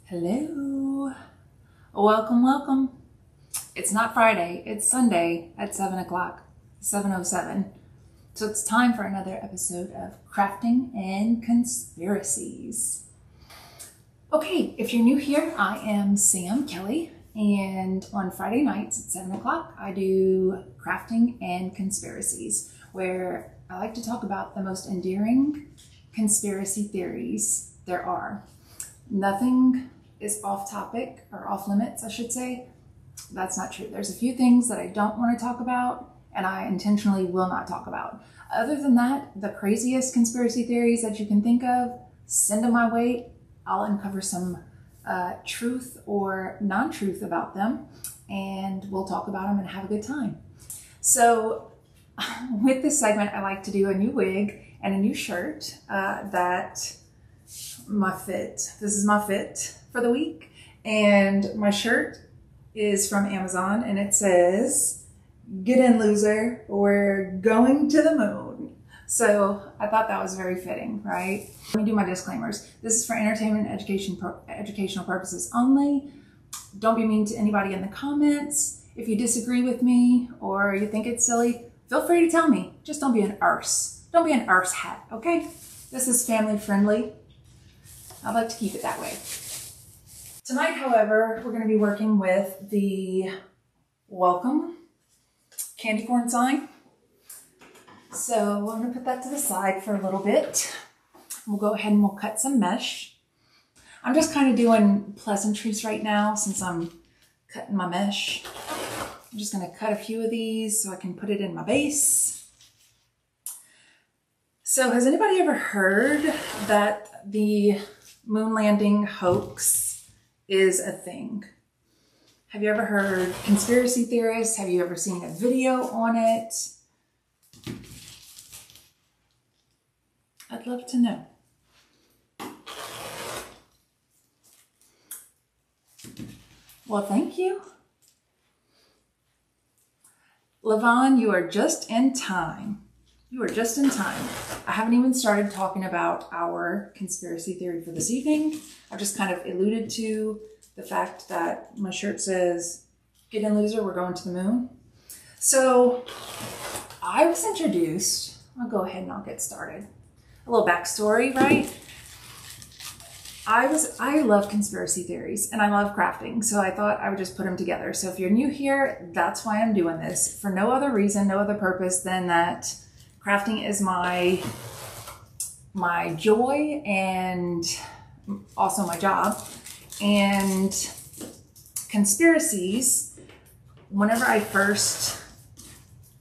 Hello. Welcome, welcome. It's not Friday, it's Sunday at 7 o'clock, 7:07. So it's time for another episode of Crafting and Conspiracies. Okay, if you're new here, I am Sam Kelly, and on Friday nights at 7 o'clock, I do Crafting and Conspiracies, where I like to talk about the most endearing conspiracy theories there are. Nothing is off topic, or off limits, I should say. That's not true. There's a few things that I don't want to talk about, and I intentionally will not talk about. Other than that, the craziest conspiracy theories that you can think of, send them my way. I'll uncover some truth or non-truth about them, and we'll talk about them and have a good time. So with this segment, I like to do a new wig and a new shirt this is my fit for the week. And my shirt is from Amazon, and it says, "Get in, loser, we're going to the moon." So I thought that was very fitting, right? Let me do my disclaimers. This is for entertainment and educational purposes only. Don't be mean to anybody in the comments. If you disagree with me or you think it's silly, feel free to tell me. Just don't be an arse. Don't be an arse hat, okay? This is family friendly. I'd like to keep it that way. Tonight, however, we're going to be working with the welcome candy corn sign. So I'm going to put that to the side for a little bit. We'll go ahead and we'll cut some mesh. I'm just kind of doing pleasantries right now since I'm cutting my mesh. I'm just going to cut a few of these so I can put it in my base. So has anybody ever heard that the moon landing hoax is a thing? Have you ever heard conspiracy theorists? Have you ever seen a video on it? I'd love to know. Well, thank you. Lavon, you are just in time. You are just in time. I haven't even started talking about our conspiracy theory for this evening. I've just kind of alluded to the fact that my shirt says, "Get in, loser, we're going to the moon." So I was introduced, I'll go ahead and I'll get started. A little backstory, right? I love conspiracy theories and I love crafting, so I thought I would just put them together. So if you're new here, that's why I'm doing this. For no other reason, no other purpose than that crafting is my joy and also my job. And conspiracies, whenever I first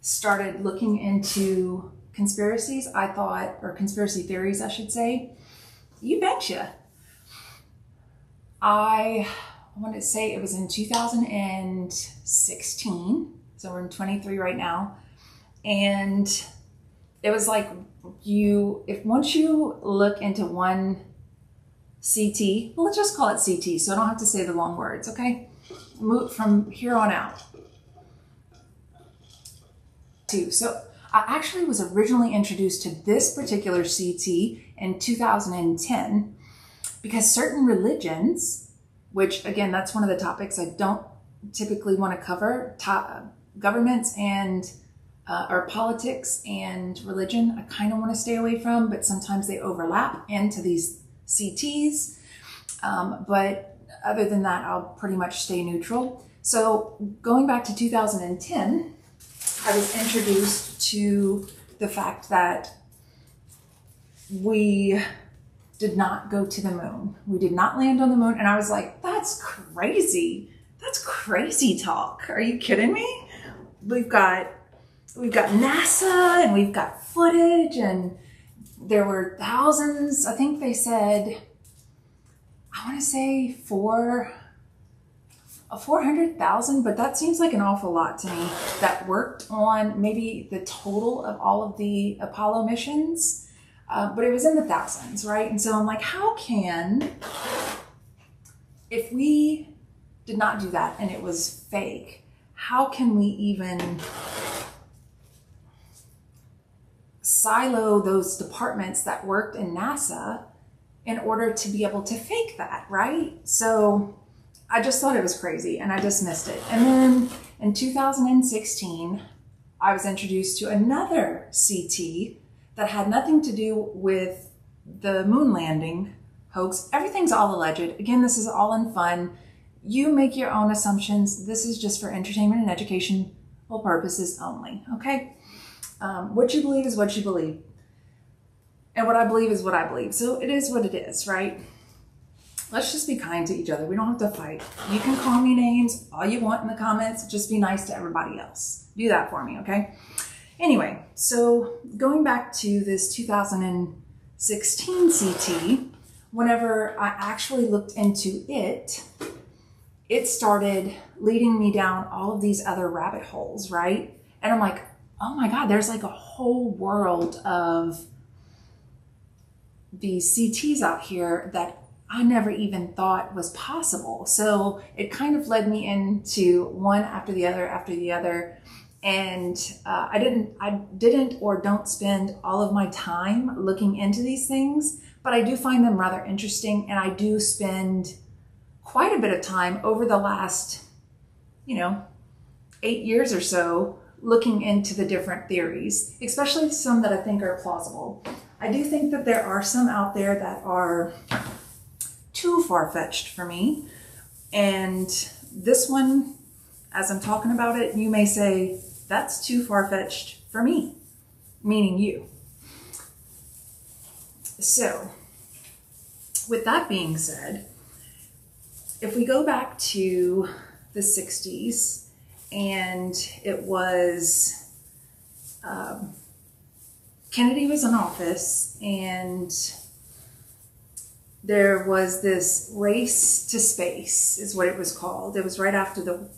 started looking into conspiracies, I thought, or conspiracy theories, I should say, you betcha. I want to say it was in 2016, so we're in 23 right now, and it was like once you look into one CT, well, let's just call it CT, so I don't have to say the long words, okay? Move from here on out. So I actually was originally introduced to this particular CT in 2010 because certain religions, which again, that's one of the topics I don't typically want to cover, governments and or politics and religion, I kind of want to stay away from, but sometimes they overlap into these CTs. But other than that, I'll pretty much stay neutral. So going back to 2010, I was introduced to the fact that we did not go to the moon. We did not land on the moon. And I was like, that's crazy. That's crazy talk. Are you kidding me? We've got NASA and we've got footage, and there were thousands. I think they said, I want to say 400,000, but that seems like an awful lot to me, that worked on maybe the total of all of the Apollo missions. But it was in the thousands, right? And so I'm like, how can, if we did not do that and it was fake, how can we even silo those departments that worked in NASA in order to be able to fake that, right? So I just thought it was crazy and I dismissed it. And then in 2016, I was introduced to another CT that had nothing to do with the moon landing hoax. Everything's all alleged. Again, this is all in fun. You make your own assumptions. This is just for entertainment and educational purposes only, okay? What you believe is what you believe. And what I believe is what I believe. So it is what it is, right? Let's just be kind to each other. We don't have to fight. You can call me names all you want in the comments. Just be nice to everybody else. Do that for me, okay? Anyway, so going back to this 2016 CT, whenever I actually looked into it, it started leading me down all of these other rabbit holes, right? And I'm like, oh my God, there's like a whole world of these CTs out here that I never even thought was possible. So it kind of led me into one after the other. And I didn't or don't spend all of my time looking into these things, but I do find them rather interesting. And I do spend quite a bit of time over the last, 8 years or so looking into the different theories, especially some that I think are plausible. I do think that there are some out there that are too far-fetched for me. And this one, as I'm talking about it, you may say, that's too far-fetched for me, meaning you. So, with that being said, if we go back to the 60s, and it was, Kennedy was in office, and there was this race to space, is what it was called. It was right after the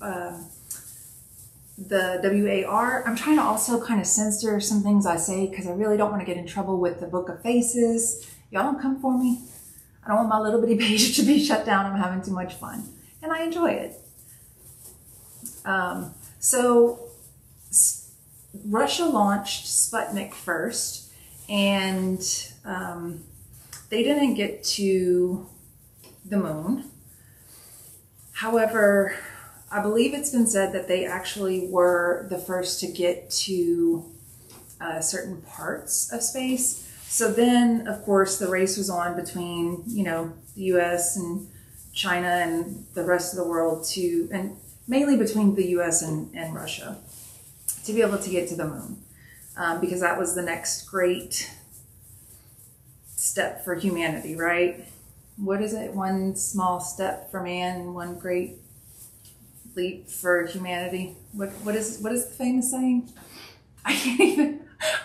WAR. I'm trying to also kind of censor some things I say because I really don't want to get in trouble with the Book of Faces. Y'all don't come for me. I don't want my little bitty page to be shut down. I'm having too much fun, and I enjoy it. So Russia launched Sputnik first, and they didn't get to the moon. However, I believe it's been said that they actually were the first to get to certain parts of space. So then, of course, the race was on between, the US and China and the rest of the world and mainly between the US and Russia, to be able to get to the moon, because that was the next great step for humanity, right? What is it? One small step for man, one great leap for humanity. What is the famous saying? I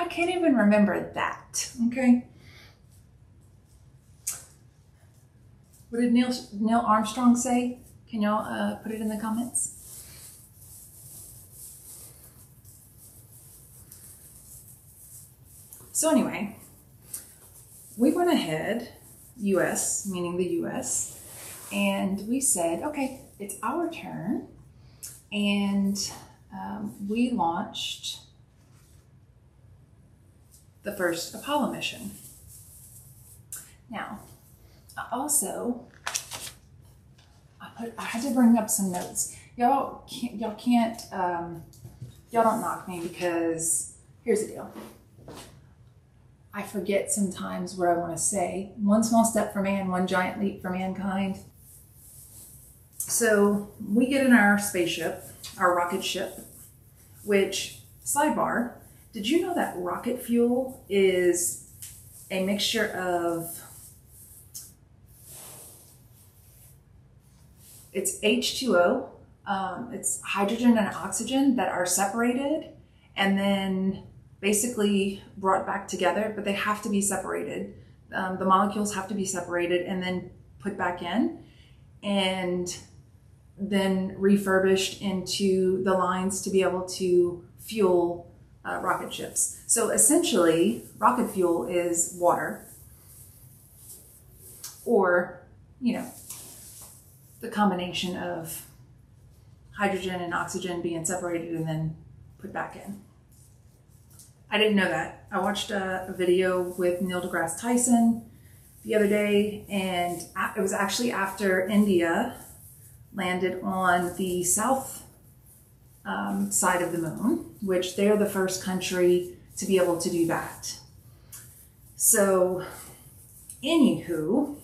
can't even remember that. Okay. What did Neil Armstrong say? Can y'all put it in the comments? So anyway, we went ahead, US, meaning the US, and we said, okay, it's our turn. And we launched the first Apollo mission. Now, also, I had to bring up some notes. Y'all don't knock me, because here's the deal. I forget sometimes what I want to say. One small step for man, one giant leap for mankind. So we get in our spaceship, our rocket ship, which, sidebar, did you know that rocket fuel is a mixture of, it's H2O, it's hydrogen and oxygen that are separated and then basically brought back together, but they have to be separated. The molecules have to be separated and then put back in, and then refurbished into the lines to be able to fuel rocket ships. So essentially, rocket fuel is water, or, the combination of hydrogen and oxygen being separated and then put back in. I didn't know that. I watched a video with Neil deGrasse Tyson, the other day, and it was actually after India landed on the south side of the moon, which they're the first country to be able to do that. So, anywho,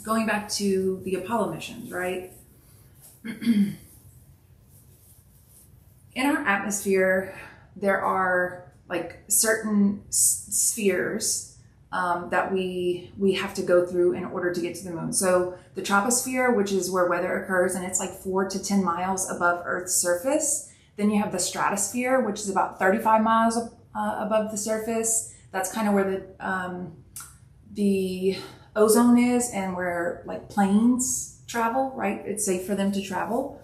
going back to the Apollo missions, right? In our atmosphere, there are like certain spheres that we have to go through in order to get to the moon. So the troposphere, which is where weather occurs, and it's like 4 to 10 miles above Earth's surface. Then you have the stratosphere, which is about 35 miles above the surface. That's kind of where the ozone is and where like planes travel, right? It's safe for them to travel.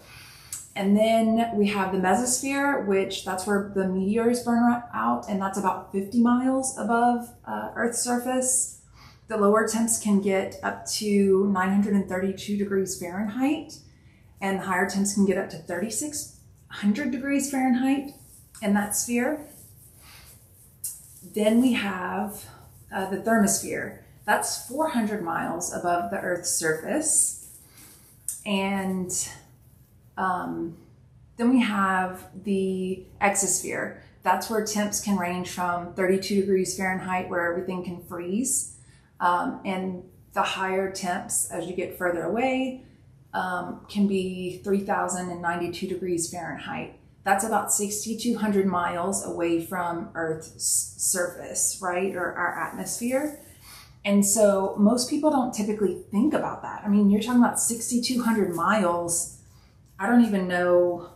And then we have the mesosphere, which that's where the meteors burn out, and that's about 50 miles above Earth's surface. The lower temps can get up to 932 degrees Fahrenheit, and the higher temps can get up to 3,600 degrees Fahrenheit in that sphere. Then we have the thermosphere. That's 400 miles above the Earth's surface. And then we have the exosphere. That's where temps can range from 32 degrees Fahrenheit, where everything can freeze. And the higher temps, as you get further away, can be 3,092 degrees Fahrenheit. That's about 6,200 miles away from Earth's surface, right? Or our atmosphere. And so most people don't typically think about that. I mean, you're talking about 6,200 miles. I don't even know,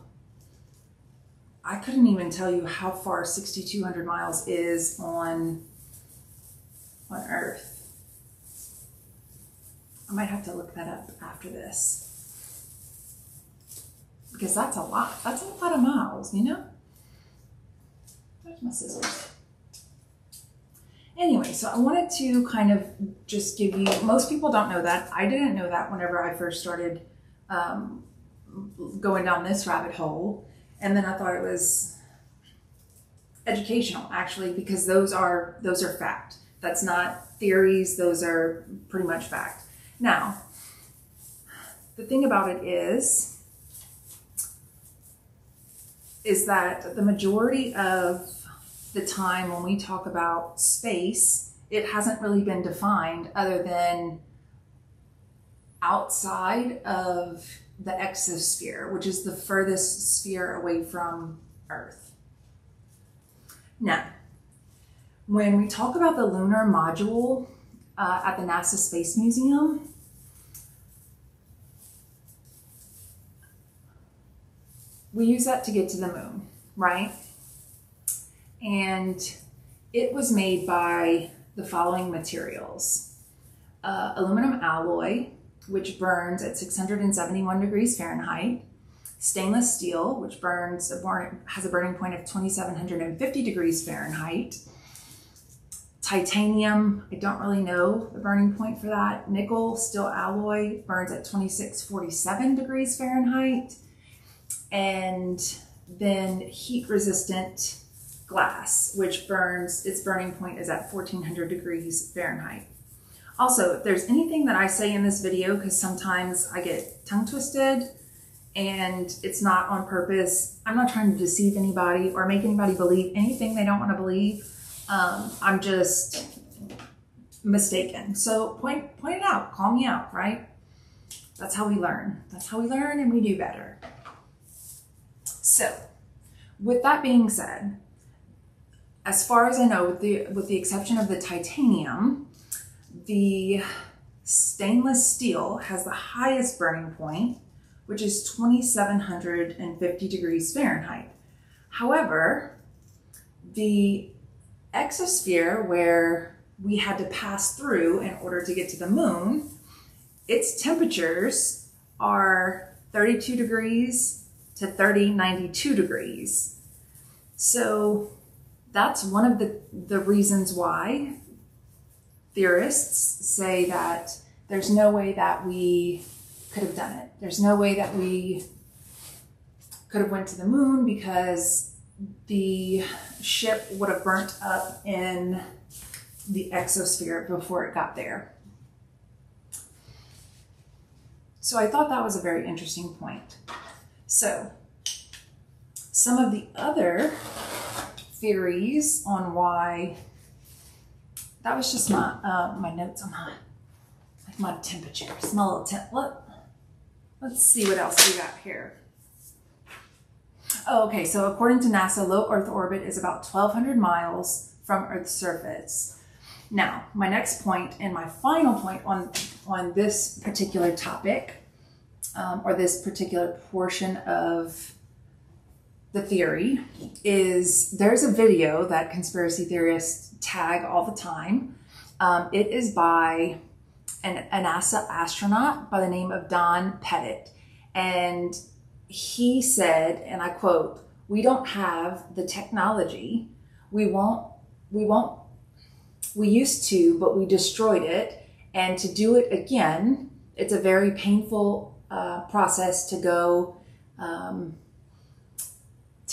I couldn't even tell you how far 6,200 miles is on Earth. I might have to look that up after this, because that's a lot. That's a lot of miles, you know? There's my scissors. Anyway, so I wanted to kind of just give you, most people don't know that. I didn't know that whenever I first started going down this rabbit hole. And then I thought it was educational, actually, because those are fact. That's not theories, those are pretty much fact. Now, the thing about it is that the majority of the time when we talk about space, it hasn't really been defined other than outside of the exosphere, which is the furthest sphere away from Earth. Now, when we talk about the lunar module at the NASA Space Museum, we use that to get to the moon, right? And it was made by the following materials. Aluminum alloy, which burns at 671 degrees Fahrenheit. Stainless steel, which has a burning point of 2,750 degrees Fahrenheit. Titanium, I don't really know the burning point for that. Nickel steel alloy burns at 2,647 degrees Fahrenheit. And then heat resistant glass, which its burning point is at 1,400 degrees Fahrenheit. Also, if there's anything that I say in this video, because sometimes I get tongue twisted and it's not on purpose, I'm not trying to deceive anybody or make anybody believe anything they don't want to believe. I'm just mistaken. So point it out, call me out, right? That's how we learn. That's how we learn and we do better. So, with that being said, as far as I know, with the exception of the titanium, the stainless steel has the highest burning point, which is 2,750 degrees Fahrenheit. However, the exosphere, where we had to pass through in order to get to the moon, its temperatures are 32 degrees to 3092 degrees. So that's one of the reasons why theorists say that there's no way that we could have done it. There's no way that we could have went to the moon, because the ship would have burnt up in the exosphere before it got there. So I thought that was a very interesting point. So some of the other theories on why, that was just my notes on my temperature. Smell a temp. Let's see what else we got here. Oh, okay. So according to NASA, low Earth orbit is about 1,200 miles from Earth's surface. Now, my next point and my final point on this particular topic, or this particular portion of the theory, is there's a video that conspiracy theorists tag all the time. It is by a NASA astronaut by the name of Don Pettit. And he said, and I quote, "We don't have the technology. We used to, but we destroyed it. And to do it again, it's a very painful process to go to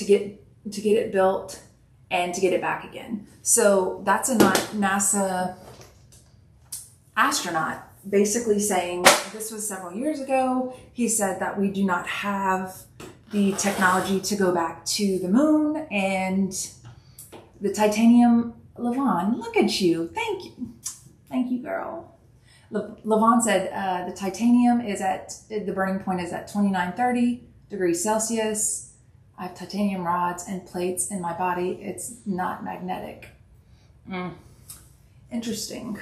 get it built and to get it back again." So that's a NASA astronaut basically saying, this was several years ago, he said that we do not have the technology to go back to the moon, and the titanium, Levon, look at you. Thank you, girl. Levon said the titanium is the burning point is at 2930 degrees Celsius. I have titanium rods and plates in my body. It's not magnetic. Interesting.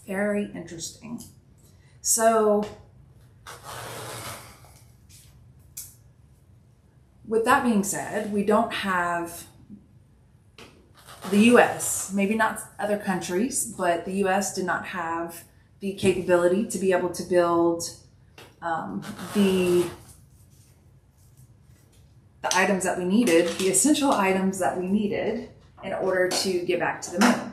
Very interesting. So with that being said, we don't have the US, maybe not other countries, but the US did not have the capability to be able to build the items that we needed, the essential items that we needed in order to get back to the moon.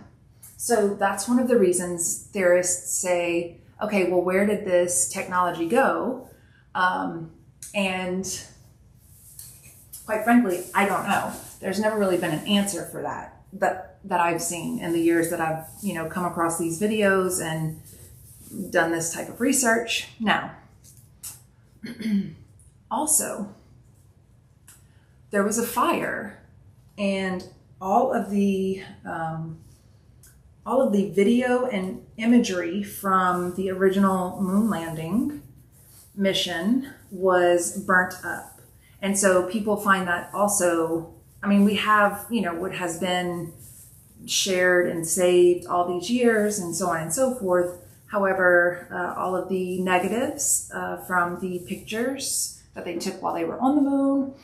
So that's one of the reasons theorists say, okay, well, where did this technology go? And quite frankly, I don't know. There's never really been an answer for that I've seen in the years that I've, come across these videos and done this type of research. Now, also, there was a fire, and all of the video and imagery from the original moon landing mission was burnt up. And so people find that also, we have, what has been shared and saved all these years and so on and so forth. However, all of the negatives from the pictures that they took while they were on the moon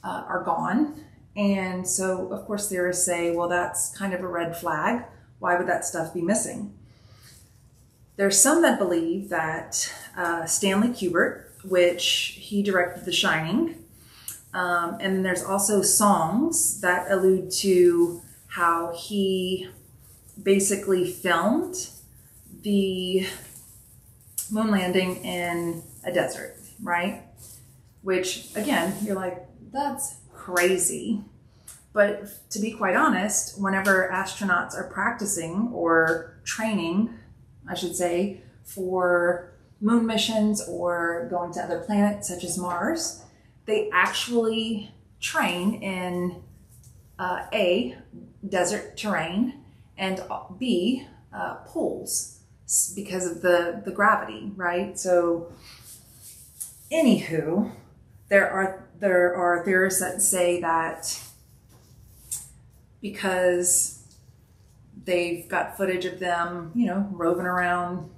are gone. And so, of course, theorists say, well, that's kind of a red flag. Why would that stuff be missing? There's some that believe that Stanley Kubrick, which he directed The Shining, and then there's also songs that allude to how he basically filmed the moon landing in a desert, right? Which, again, you're like, that's crazy. But to be quite honest, whenever astronauts are practicing or training, I should say, for moon missions or going to other planets such as Mars, they actually train in A, desert terrain, and B, pools because of the gravity, right? So anywho, there are theorists that say that because they've got footage of them, roving around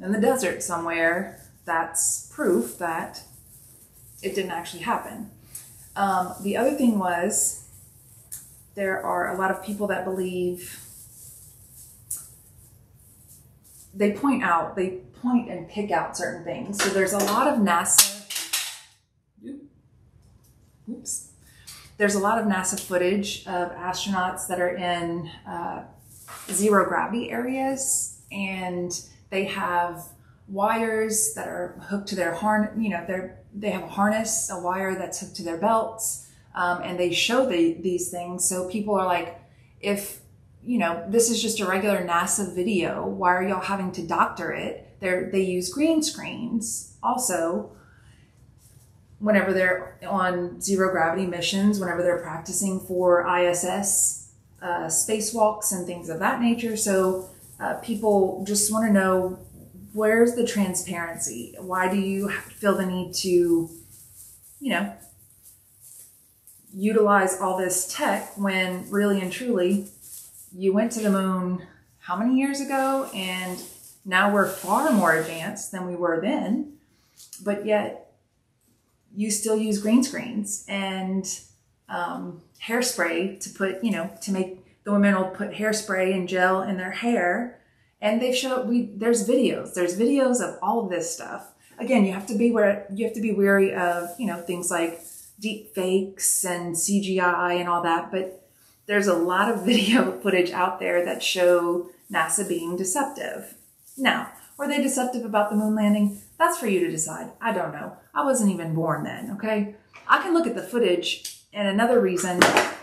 in the desert somewhere, that's proof that it didn't actually happen. The other thing was, there are a lot of people that believe, they point and pick out certain things. So there's a lot of There's a lot of NASA footage of astronauts that are in zero gravity areas, and they have wires that are hooked to their harness. They have a harness, a wire that's hooked to their belts, and they show these things. So people are like, if this is just a regular NASA video, why are y'all having to doctor it They use green screens also whenever they're on zero gravity missions, whenever they're practicing for ISS spacewalks and things of that nature. So people just want to know, where's the transparency? Why do you feel the need to, utilize all this tech when really and truly you went to the moon how many years ago, and now we're far more advanced than we were then, but yet you still use green screens and hairspray to put, to make the women will put hairspray and gel in their hair. And they've showed, there's videos of all of this stuff. Again, you have to be wary of, things like deep fakes and CGI and all that, but there's a lot of video footage out there that show NASA being deceptive. Now, were they deceptive about the moon landing? That's for you to decide. I don't know. I wasn't even born then, okay? I can look at the footage, and another reason, I'm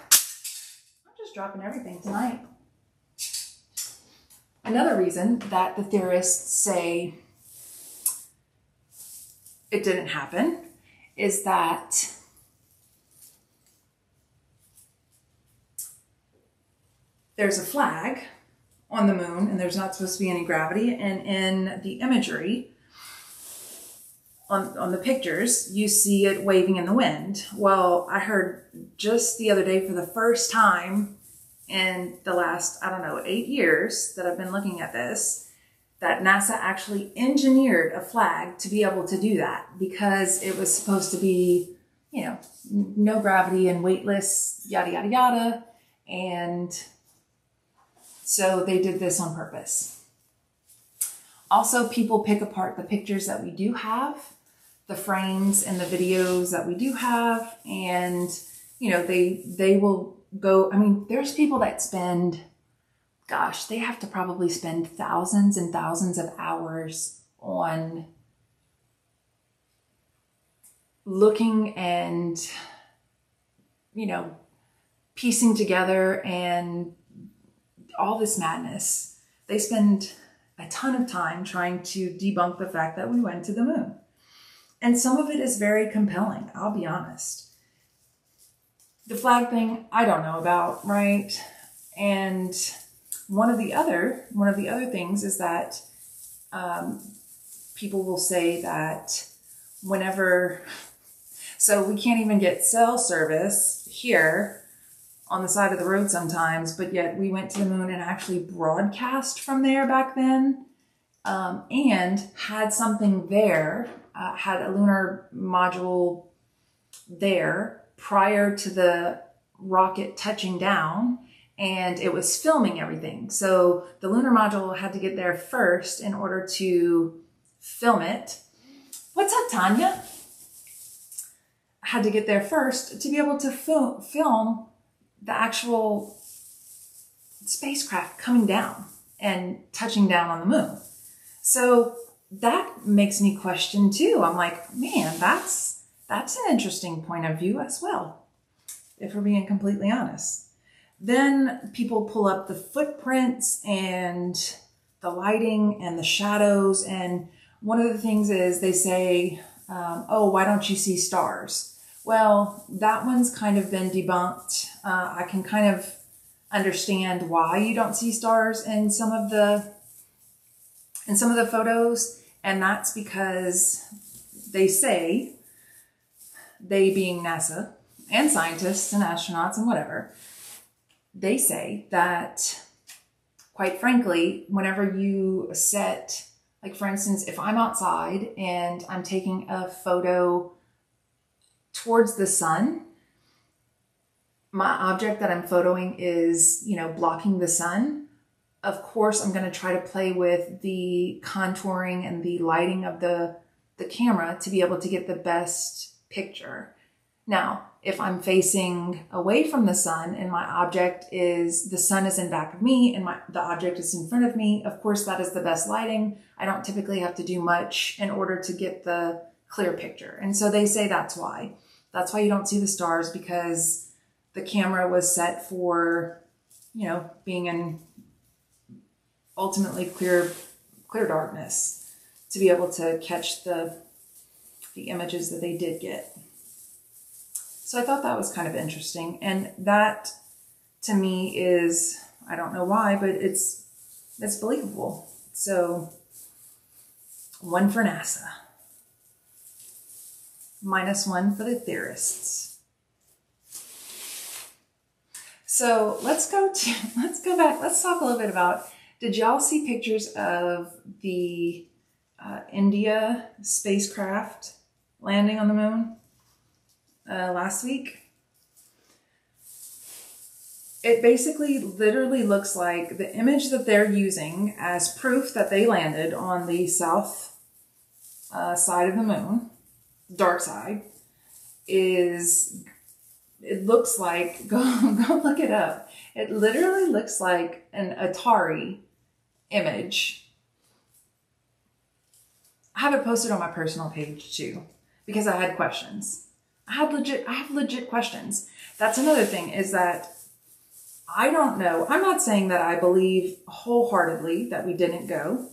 just dropping everything tonight. Another reason that the theorists say it didn't happen is that there's a flag on the moon and there's not supposed to be any gravity. And in the imagery on the pictures, you see it waving in the wind. Well, I heard just the other day for the first time in the last, 8 years that I've been looking at this, that NASA actually engineered a flag to be able to do that because it was supposed to be, no gravity and weightless, yada, yada, yada. And so they did this on purpose. Also, people pick apart the pictures that we do have, the frames and the videos that we do have. And, they will go, there's people that spend, they have to probably spend thousands and thousands of hours on looking and, piecing together and all this madness. They spend a ton of time trying to debunk the fact that we went to the moon. And some of it is very compelling, I'll be honest. The flag thing, I don't know about, right? And one of the other things is that people will say that so we can't even get cell service here on the side of the road sometimes, but yet we went to the moon and actually broadcast from there back then, and had something there, had a lunar module there prior to the rocket touching down, and it was filming everything. So the lunar module had to get there first in order to film it. What's up, Tanya? Had to get there first to be able to film the actual spacecraft coming down and touching down on the moon. So that makes me question too. I'm like, man, that's an interesting point of view as well, if we're being completely honest. Then people pull up the footprints and the lighting and the shadows. And one of the things is they say, oh, why don't you see stars? Well, that one's kind of been debunked. I can kind of understand why you don't see stars in some of the photos, and that's because they say, they being NASA and scientists and astronauts and whatever, they say that, quite frankly, whenever you set, like for instance, if I'm outside and I'm taking a photo towards the sun, my object that I'm photoing is, blocking the sun. Of course, I'm going to try to play with the contouring and the lighting of the camera to be able to get the best picture. Now, if I'm facing away from the sun and my object is, the sun is in back of me and the object is in front of me, of course, that is the best lighting. I don't typically have to do much in order to get the clear picture. And so they say that's why. That's why you don't see the stars, because the camera was set for, being in ultimately clear darkness. to be able to catch the images that they did get. So I thought that was kind of interesting. And that to me is, I don't know why, but it's believable. So 1 for NASA. -1 for the theorists. So let's go back. Let's talk a little bit about, did y'all see pictures of the India spacecraft landing on the moon last week? It basically literally looks like the image that they're using as proof that they landed on the south side of the moon, dark side, it looks like, go look it up. It literally looks like an Atari image. I have it posted on my personal page too, because I had questions. I have legit questions. That's another thing, is that I don't know. I'm not saying that I believe wholeheartedly that we didn't go,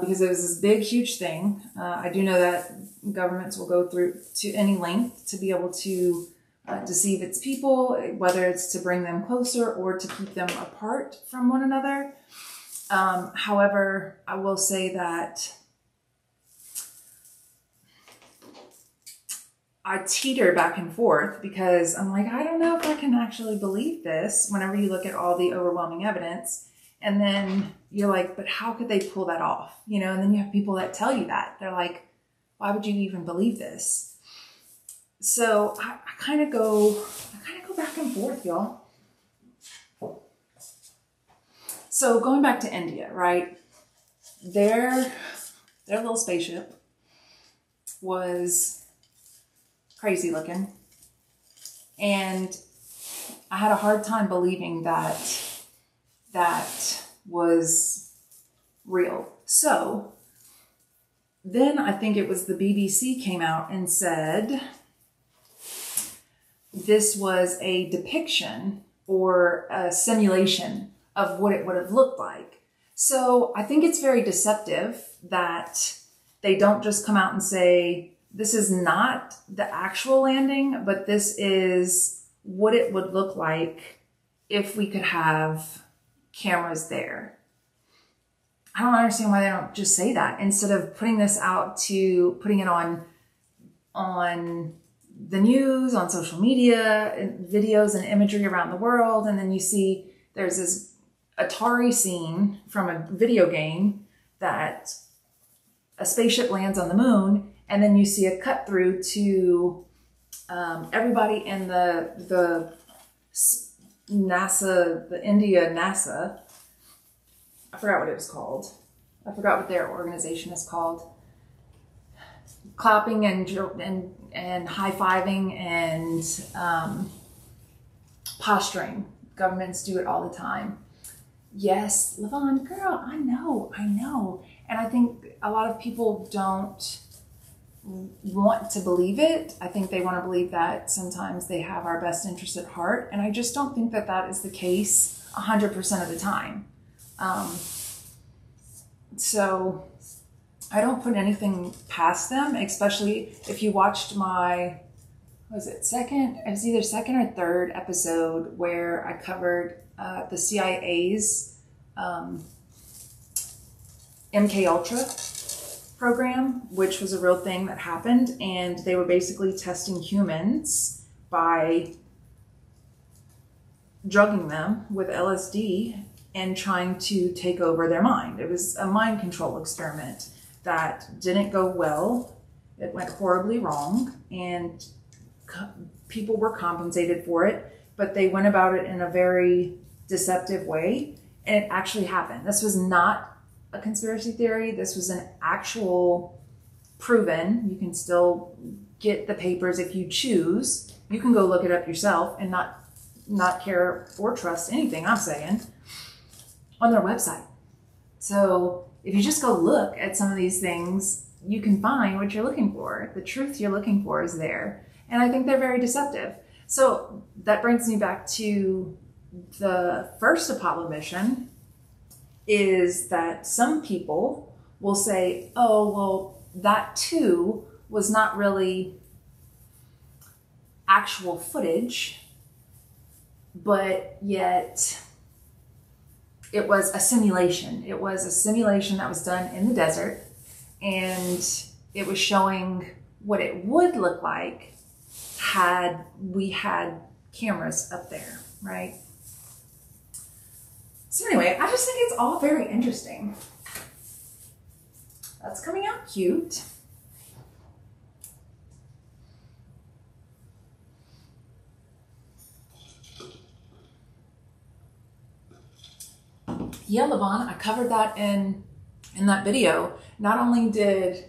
because it was this big, huge thing. I do know that governments will go through to any length to be able to deceive its people, whether it's to bring them closer or to keep them apart from one another. However, I will say that I teeter back and forth, because I'm like, I don't know if I can actually believe this whenever you look at all the overwhelming evidence. And then you're like, but how could they pull that off? You know, and then you have people that tell you that. They're like, why would you even believe this? So I kind of go back and forth, y'all. So going back to India, right? Their little spaceship was crazy looking. And I had a hard time believing that that was real. So then I think it was the BBC came out and said this was a depiction or a simulation of what it would have looked like. So I think it's very deceptive that they don't just come out and say, this is not the actual landing, but this is what it would look like if we could have cameras there. I don't understand why they don't just say that instead of putting this out to putting it on the news, on social media, and videos and imagery around the world. And then you see there's this Atari scene from a video game that a spaceship lands on the moon. And then you see a cut through to everybody in the NASA, the India NASA. I forgot what it was called. I forgot what their organization is called. Clapping and high-fiving and posturing. Governments do it all the time. Yes, Levon, girl, I know. And I think a lot of people don't want to believe it. I think they want to believe that sometimes they have our best interest at heart. And I just don't think that that is the case 100% of the time. So I don't put anything past them, especially if you watched my, it was either second or third episode where I covered the CIA's MK Ultra program, which was a real thing that happened. And they were basically testing humans by drugging them with LSD and trying to take over their mind. It was a mind control experiment that didn't go well. It went horribly wrong, and people were compensated for it, but they went about it in a very deceptive way, and it actually happened. This was not a conspiracy theory. This was an actual proven. You can still get the papers if you choose. You can go look it up yourself and not care or trust anything I'm saying on their website. So if you just go look at some of these things, you can find what you're looking for. The truth you're looking for is there. And I think they're very deceptive. So that brings me back to the first Apollo mission, is that some people will say, oh, well, that too was not really actual footage, but yet it was a simulation. It was a simulation that was done in the desert, and it was showing what it would look like had we had cameras up there, right? So anyway, I just think it's all very interesting. That's coming out cute. Yeah, Levon, I covered that in that video. Not only did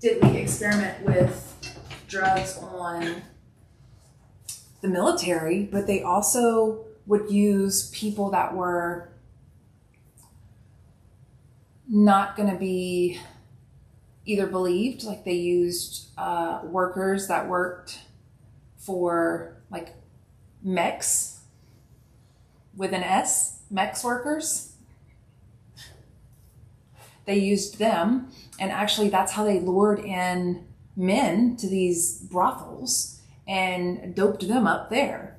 we experiment with drugs on the military, but they also would use people that were not going to be either believed, like they used workers that worked for like mechs with an S, mechs workers. They used them, and actually that's how they lured in men to these brothels and doped them up there.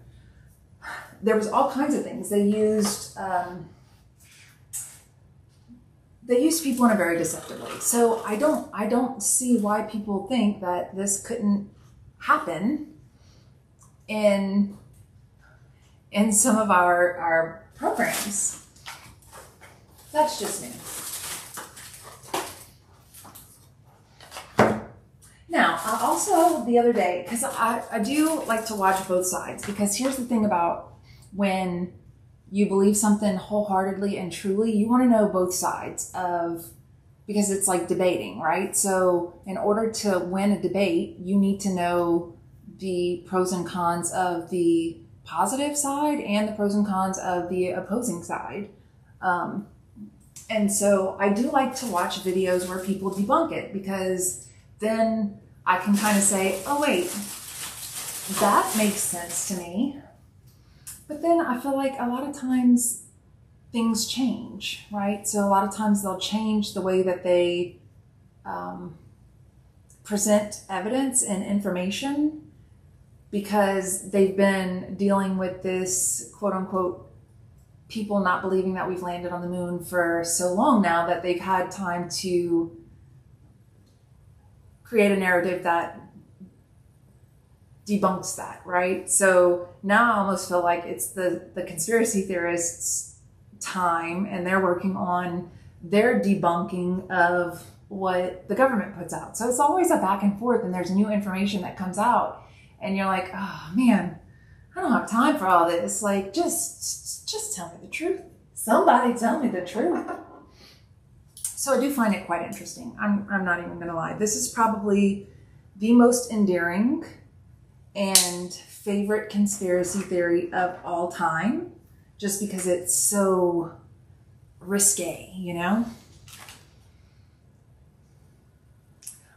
There was all kinds of things. They used people in a very deceptive way. So I don't see why people think that this couldn't happen in some of our programs. That's just me. Now, I also, the other day, because I do like to watch both sides, because here's the thing about when you believe something wholeheartedly and truly, you want to know both sides of, because it's like debating, right? So in order to win a debate, you need to know the pros and cons of the positive side and the pros and cons of the opposing side. And so I do like to watch videos where people debunk it, because then I can kind of say, oh wait, that makes sense to me. But then I feel like a lot of times things change, right? So a lot of times they'll change the way that they present evidence and information, because they've been dealing with this quote unquote people not believing that we've landed on the moon for so long now that they've had time to create a narrative that debunks that, right? So now I almost feel like it's the conspiracy theorists' time, and they're working on their debunking of what the government puts out. So it's always a back and forth, and there's new information that comes out, and you're like, oh man, I don't have time for all this. Like, just tell me the truth. Somebody tell me the truth. So I do find it quite interesting. I'm not even gonna lie. This is probably the most endearing and favorite conspiracy theory of all time, just because it's so risque, you know?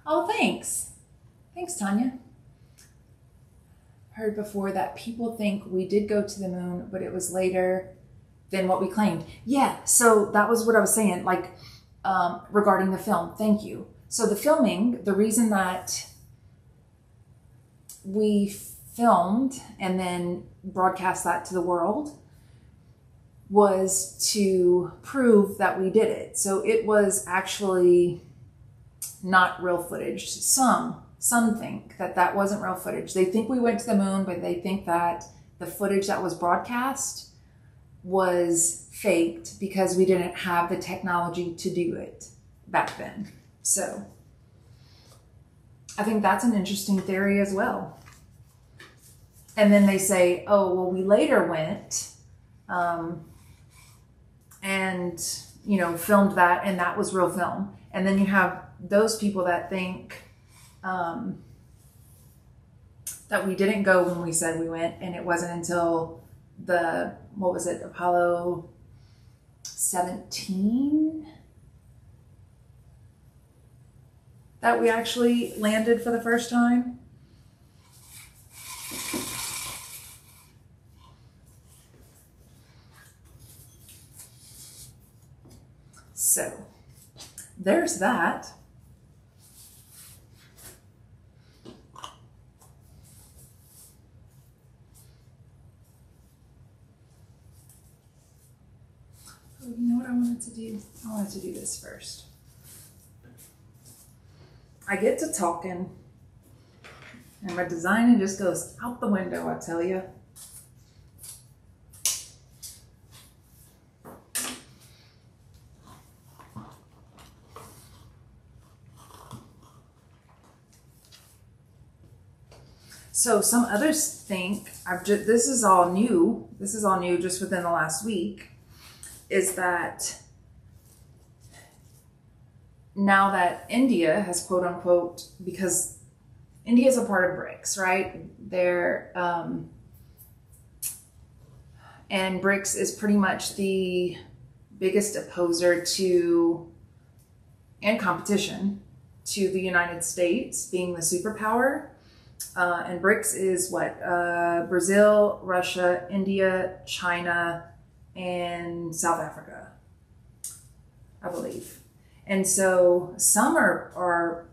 Oh, thanks. Thanks, Tanya. Heard before that people think we did go to the moon, but it was later than what we claimed. Yeah, so that was what I was saying, like, regarding the film. Thank you. So the filming, the reason that we filmed and then broadcast that to the world was to prove that we did it. So it was actually not real footage. Some think that that wasn't real footage. They think we went to the moon, but they think that the footage that was broadcast was faked because we didn't have the technology to do it back then. So I think that's an interesting theory as well. And then they say, oh, well, we later went and, you know, filmed that, and that was real film. And then you have those people that think that we didn't go when we said we went, and it wasn't until the, what was it, Apollo 17? That we actually landed for the first time. So there's that. Oh, you know what I wanted to do? I wanted to do this first. I get to talking and my designing just goes out the window, I tell you. So some others think, this is all new just within the last week, is that now that India has quote unquote, because India is a part of BRICS, right? And BRICS is pretty much the biggest opposer to and competition to the United States being the superpower. And BRICS is what? Brazil, Russia, India, China, and South Africa, I believe. And so some are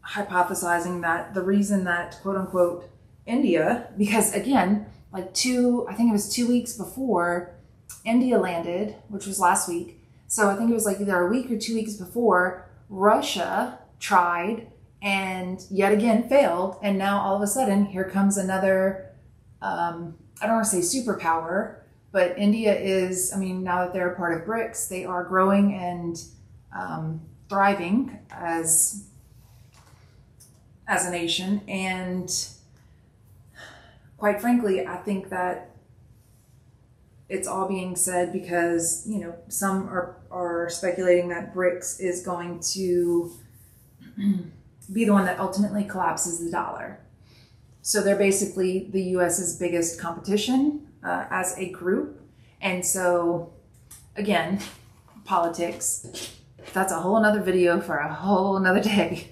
hypothesizing that the reason that quote unquote India, because again, like I think it was 2 weeks before India landed, which was last week. So I think it was like either a week or 2 weeks before, Russia tried and yet again failed. And now all of a sudden, here comes another, I don't want to say superpower, but India is, I mean, now that they're a part of BRICS, they are growing and thriving as a nation. And quite frankly, I think that it's all being said because, you know, some are speculating that BRICS is going to be the one that ultimately collapses the dollar. So they're basically the US's biggest competition as a group. And so again, politics, that's a whole nother video for a whole nother day.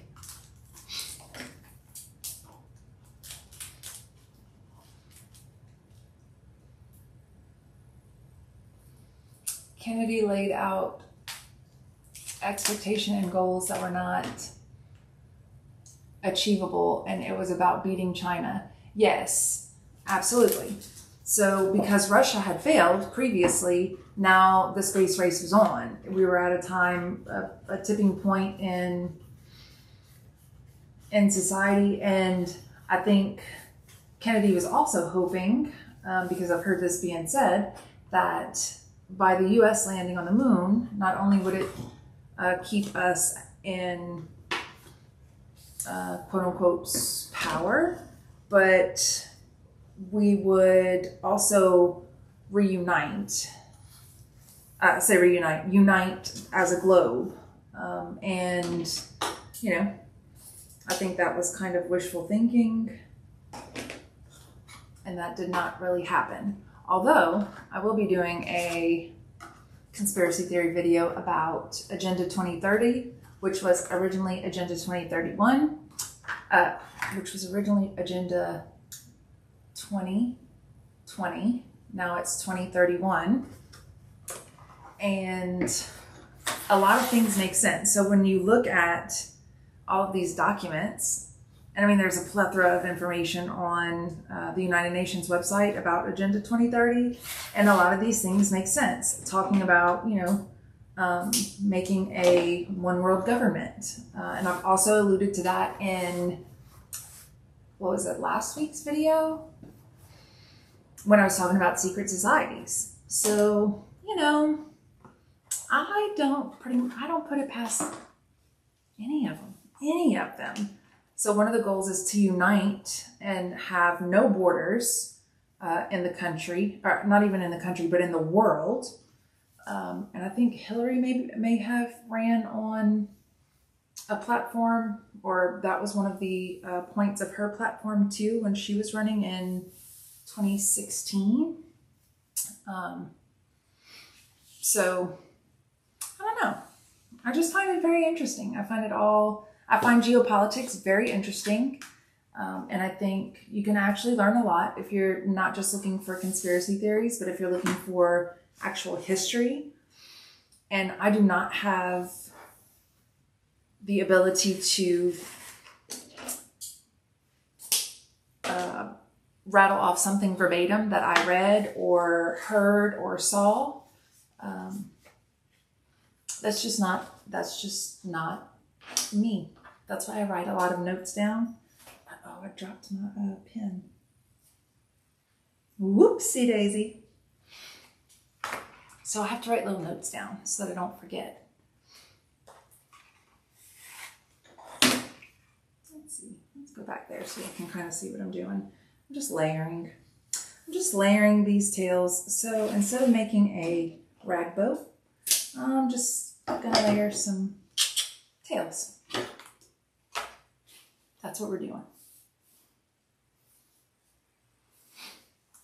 Kennedy laid out expectation and goals that were not achievable, and it was about beating China. Yes, absolutely. So because Russia had failed previously, now the space race was on. We were at a time, a tipping point in society, and I think Kennedy was also hoping, because I've heard this being said, that by the US landing on the moon, not only would it keep us in quote unquote power, but we would also unite as a globe. And, you know, I think that was kind of wishful thinking, and that did not really happen. Although I will be doing a conspiracy theory video about Agenda 2030, which was originally Agenda 2031, which was originally Agenda 2020. Now it's 2031. And a lot of things make sense. So when you look at all of these documents, and I mean, there's a plethora of information on the United Nations website about Agenda 2030, and a lot of these things make sense. Talking about, you know, making a one world government. And I've also alluded to that in, what was it, last week's video? When I was talking about secret societies. So, you know, I don't put it past any of them. So one of the goals is to unite and have no borders in the country, or not even in the country, but in the world. And I think Hillary may have ran on a platform, or that was one of the points of her platform too, when she was running in 2016. So I don't know. I just find it very interesting. I find geopolitics very interesting. And I think you can actually learn a lot if you're not just looking for conspiracy theories, but if you're looking for actual history. And I do not have the ability to rattle off something verbatim that I read or heard or saw. That's just not me. That's why I write a lot of notes down. Oh, I dropped my pen. Whoopsie daisy. So I have to write little notes down so that I don't forget. Let's see. Let's go back there so you can kind of see what I'm doing. I'm just layering. I'm just layering these tails. So instead of making a rag bow, I'm just gonna layer some tails. That's what we're doing.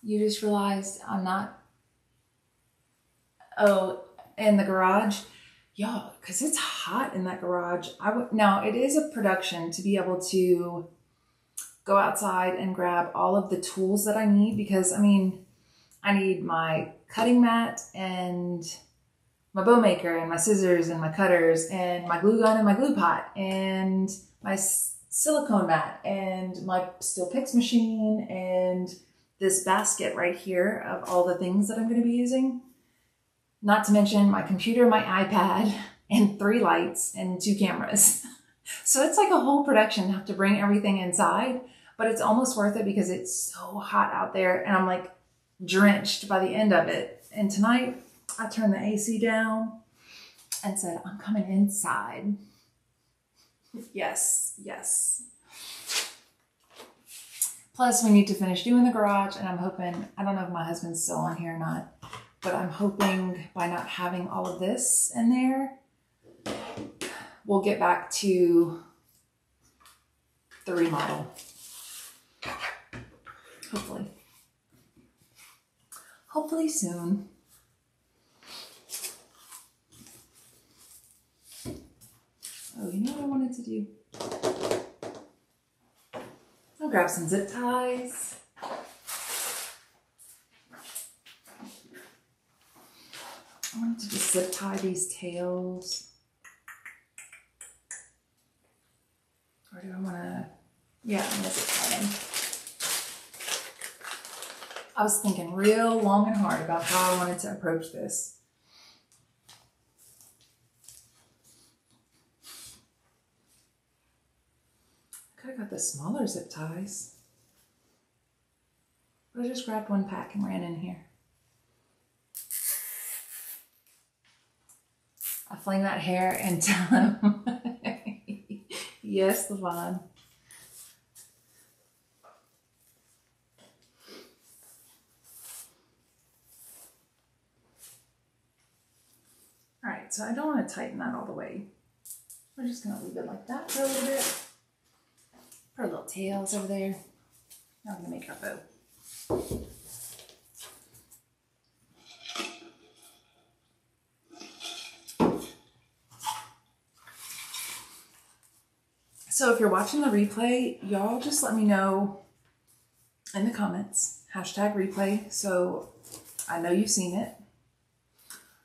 You just realized I'm not, in the garage, y'all, because it's hot in that garage. Now it is a production to be able to go outside and grab all of the tools that I need, because I need my cutting mat and my bow maker and my scissors and my cutters and my glue gun and my glue pot and my silicone mat and my steel picks machine and this basket right here of all the things that I'm going to be using. Not to mention my computer, my iPad, and 3 lights and 2 cameras. So it's like a whole production to have to bring everything inside, but it's almost worth it because it's so hot out there and I'm like drenched by the end of it. And tonight I turned the AC down and said, I'm coming inside. Yes, yes. Plus, we need to finish doing the garage, and I'm hoping, I don't know if my husband's still on here or not, but I'm hoping by not having all of this in there, we'll get back to the remodel. Hopefully. Hopefully soon. Oh, you know what I wanted to do? I'll grab some zip ties. I wanted to just zip tie these tails. Or do I want to, yeah, I'm going to zip tie them. I was thinking real long and hard about how I wanted to approach this. I got the smaller zip ties. But I just grabbed one pack and ran in here. I fling that hair and tell him, yes, Levon. All right, so I don't want to tighten that all the way. We're just gonna leave it like that for a little bit. Put our little tails over there. Now I'm gonna make our bow. So if you're watching the replay, y'all just let me know in the comments, #replay, so I know you've seen it.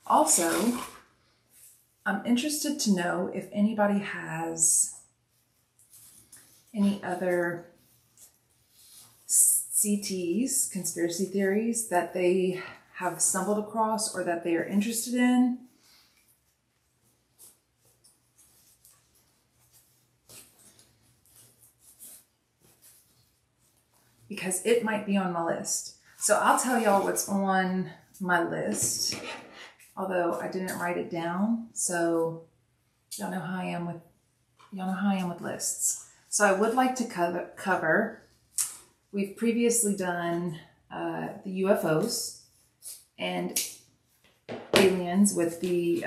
Also, I'm interested to know if anybody has any other CTs, conspiracy theories, that they have stumbled across or that they are interested in. Because it might be on my list. So I'll tell y'all what's on my list, although I didn't write it down. So y'all know how I am with lists. So I would like to cover, we've previously done the UFOs and aliens with the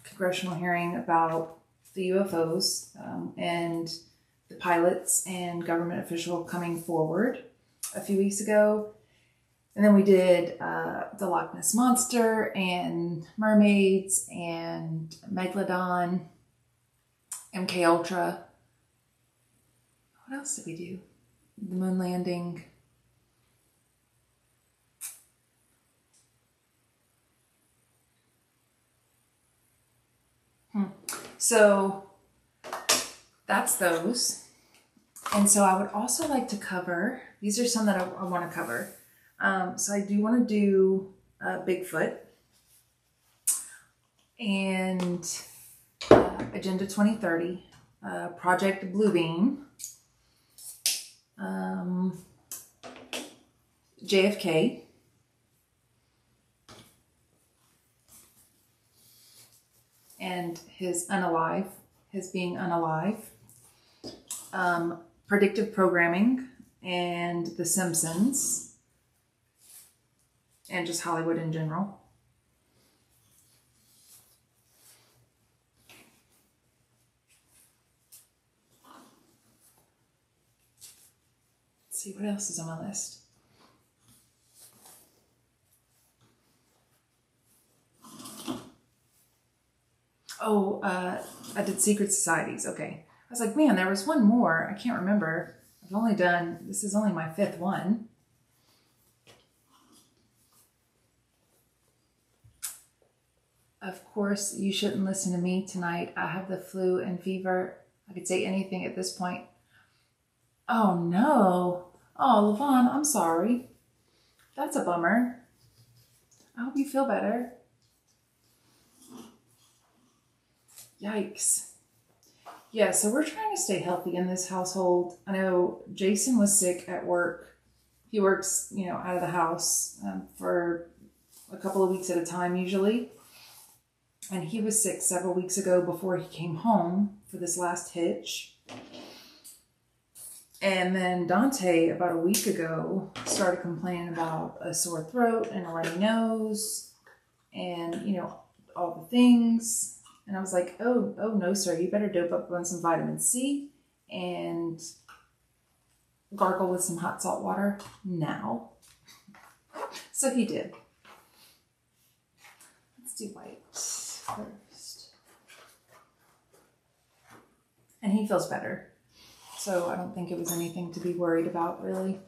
congressional hearing about the UFOs and the pilots and government official coming forward a few weeks ago. And then we did the Loch Ness Monster and mermaids and Megalodon, MK Ultra. What else did we do? The moon landing. So that's those. And so I would also like to cover, these are some that I want to cover. So I do want to do Bigfoot and Agenda 2030, Project Bluebeam, JFK, and his being unalive, predictive programming, and The Simpsons, and just Hollywood in general. Let's see what else is on my list. Oh, I did secret societies. Okay. I was like, man, there was one more. I can't remember. This is only my 5th one. Of course, you shouldn't listen to me tonight. I have the flu and fever. I could say anything at this point. Oh no. Oh, LaVon, I'm sorry. That's a bummer. I hope you feel better. Yikes. Yeah, so we're trying to stay healthy in this household. I know Jason was sick at work. He works, out of the house for a couple of weeks at a time usually. And he was sick several weeks ago before he came home for this last hitch. And then Dante, about a week ago, started complaining about a sore throat and a runny nose and, all the things. And I was like, oh no, sir, you better dope up on some vitamin C and gargle with some hot salt water now. So he did. Let's do white first. And he feels better. So I don't think it was anything to be worried about, really.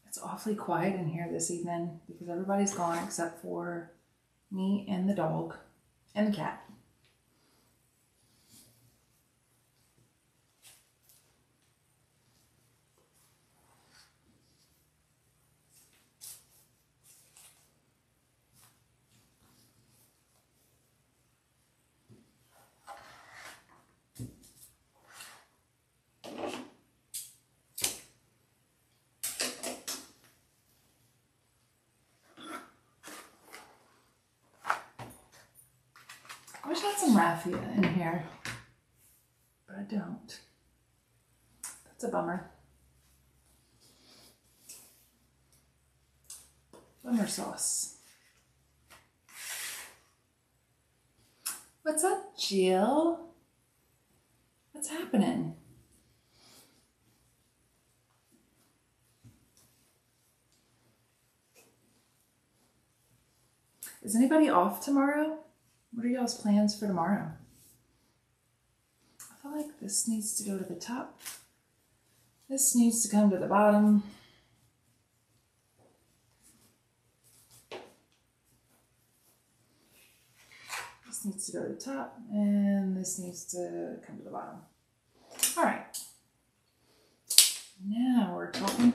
It's awfully quiet in here this evening because everybody's gone except for me and the dog and the cat. I wish I had some raffia in here, but I don't. That's a bummer. Bummer sauce. What's up, Jill? What's happening? Is anybody off tomorrow? What are y'all's plans for tomorrow? I feel like this needs to go to the top. This needs to come to the bottom. This needs to go to the top, and this needs to come to the bottom. All right. Now we're talking.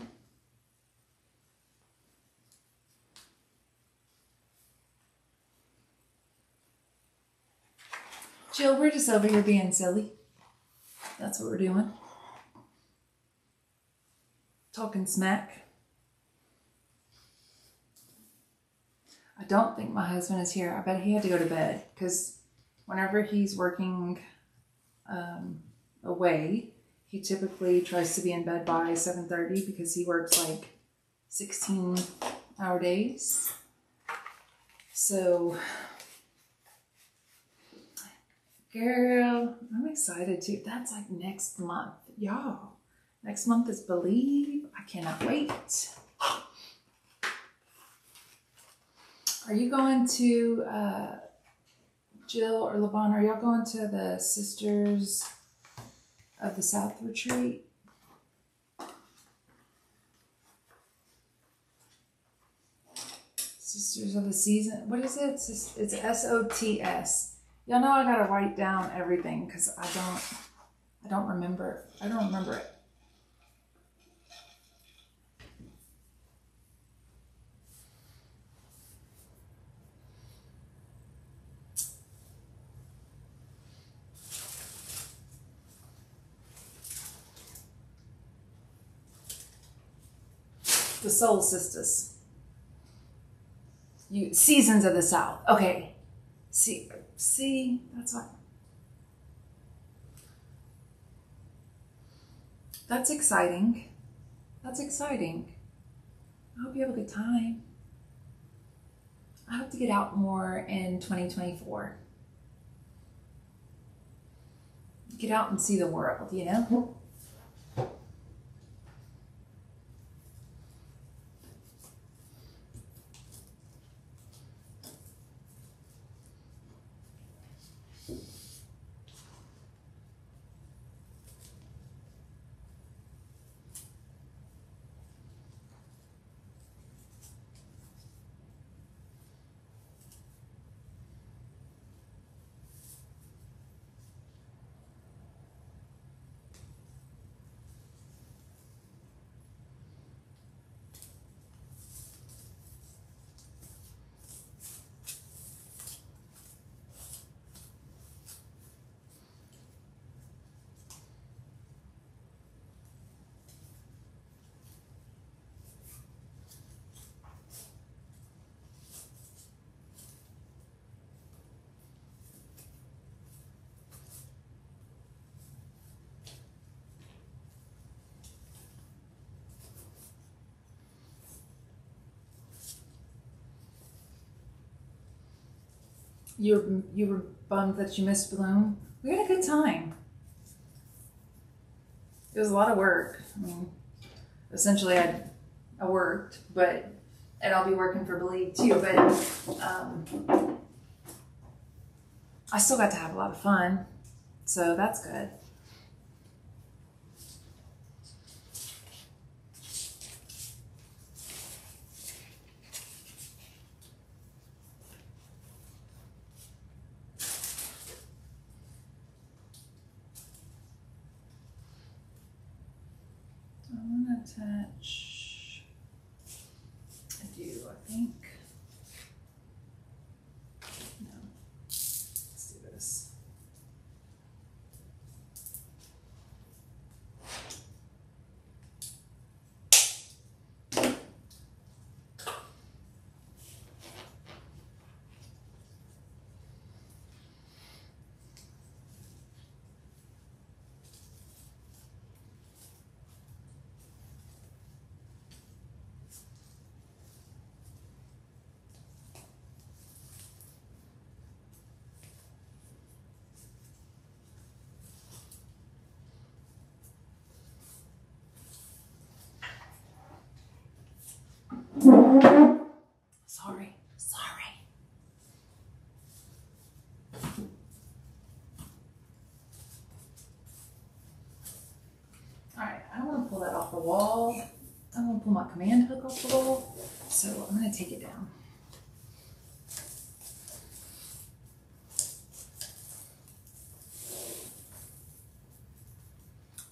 Jill, we're just over here being silly. That's what we're doing. Talking smack. I don't think my husband is here. I bet he had to go to bed because whenever he's working away, he typically tries to be in bed by 7:30 because he works like 16-hour days. So, girl, I'm excited too. That's like next month. Y'all, next month is Believe. I cannot wait. Are you going to Jill or LaVon, are y'all going to the Sisters of the South retreat? Sisters of the Season. What is it? It's SOTS. Y'all know I gotta write down everything because I don't remember. I don't remember it. The Soul Sisters. Seasons of the South. Okay. See, that's what. That's exciting. That's exciting. I hope you have a good time. I hope to get out more in 2024. Get out and see the world, you know? You were bummed that you missed Bloom. We had a good time. It was a lot of work. I mean, essentially I worked, and I'll be working for Believe too, but I still got to have a lot of fun, so that's good. Attach. I do, I think. No. Let's do this. Sorry. All right, I want to pull that off the wall. I want to pull my command hook off the wall. So I'm going to take it down.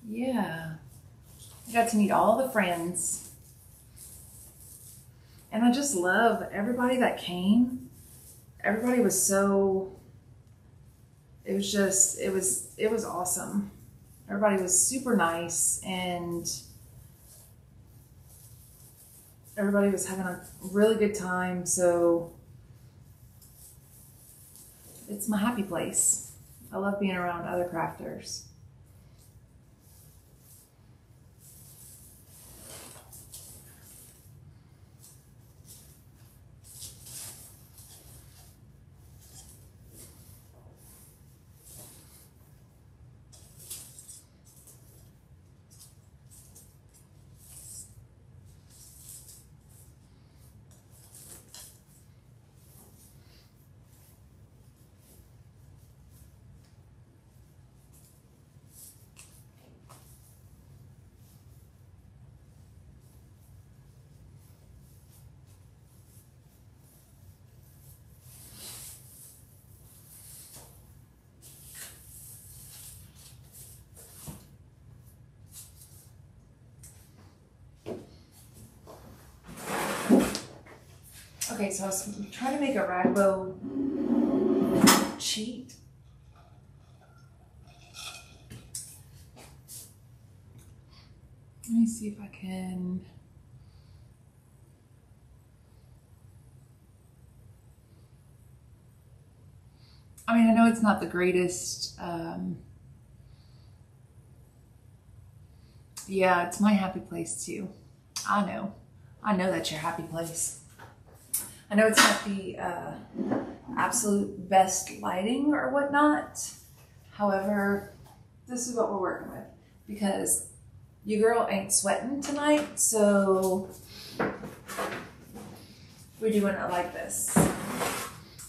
Yeah. I got to meet all the friends. And I just love everybody that came. Everybody was so, it was awesome. Everybody was super nice and everybody was having a really good time. So it's my happy place. I love being around other crafters. Okay, so I was trying to make a ragbo cheat. Let me see if I can. I mean, I know it's not the greatest. Yeah, it's my happy place too. I know that's your happy place. I know it's not the absolute best lighting or whatnot. However, this is what we're working with because your girl ain't sweating tonight, so we're doing it like this.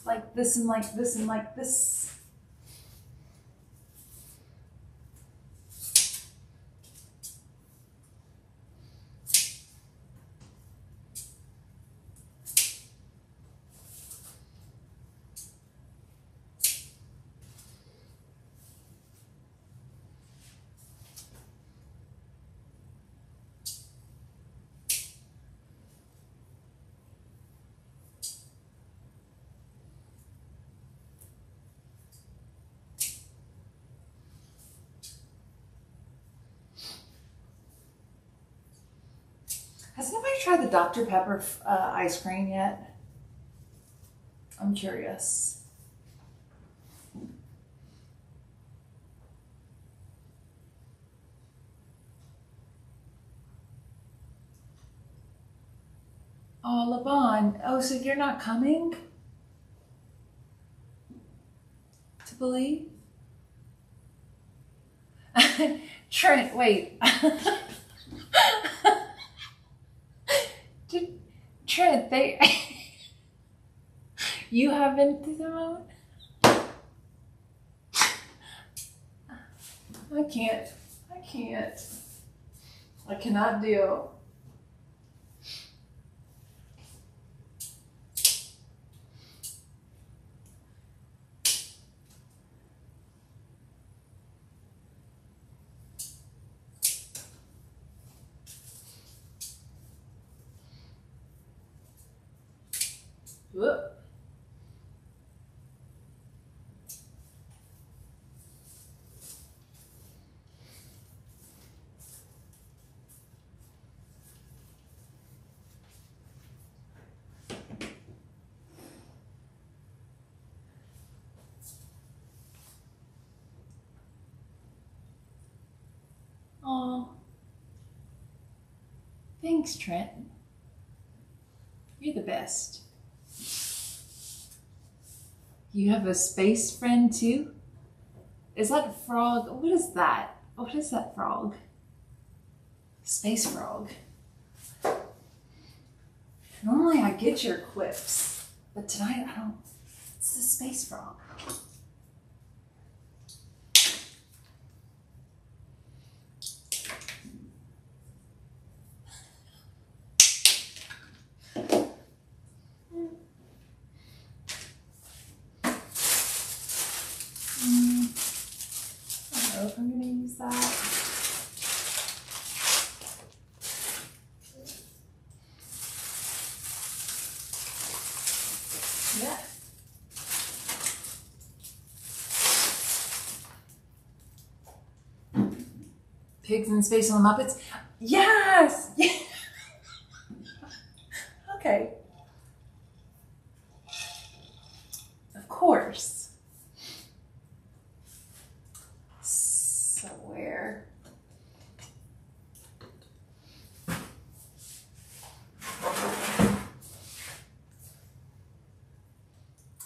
Like this and like this and like this. Has anybody tried the Dr. Pepper ice cream yet? I'm curious. Oh, LaVon. Oh, so you're not coming to believe? Trent, wait. Trent, you have been through the moment? I can't. I cannot deal. Whoop. Oh, thanks, Trent. You're the best. You have a space friend too? Is that a frog? What is that? What is that frog? Space frog. Normally I get your quips, but tonight I don't. It's the space frog. I don't know if I'm gonna use that. Yeah. Pigs in Space on the Muppets? Yes! Okay. Of course. So where? I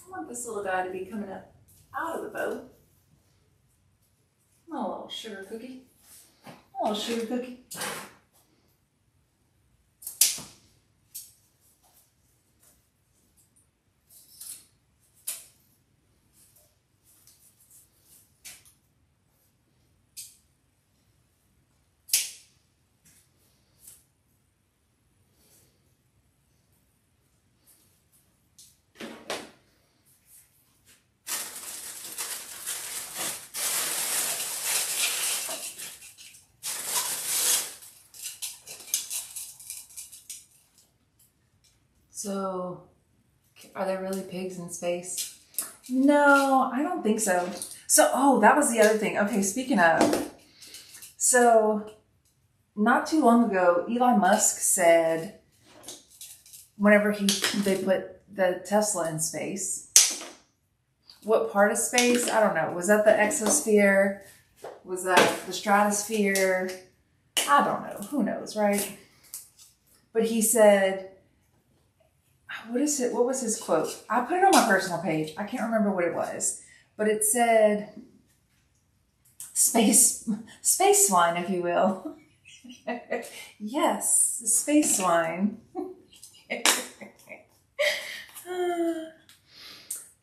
want this little guy to be coming up out of the boat. A little sugar cookie. A little sugar cookie. So Are there really pigs in space? No, I don't think so. So, oh, that was the other thing. Okay, speaking of, so not too long ago, Elon Musk said whenever they put the Tesla in space, what part of space? I don't know. Was that the exosphere? Was that the stratosphere? I don't know. Who knows, right? But he said, what was his quote? I put it on my personal page. I can't remember what it was. But it said, space swine, if you will. Yes, space swine.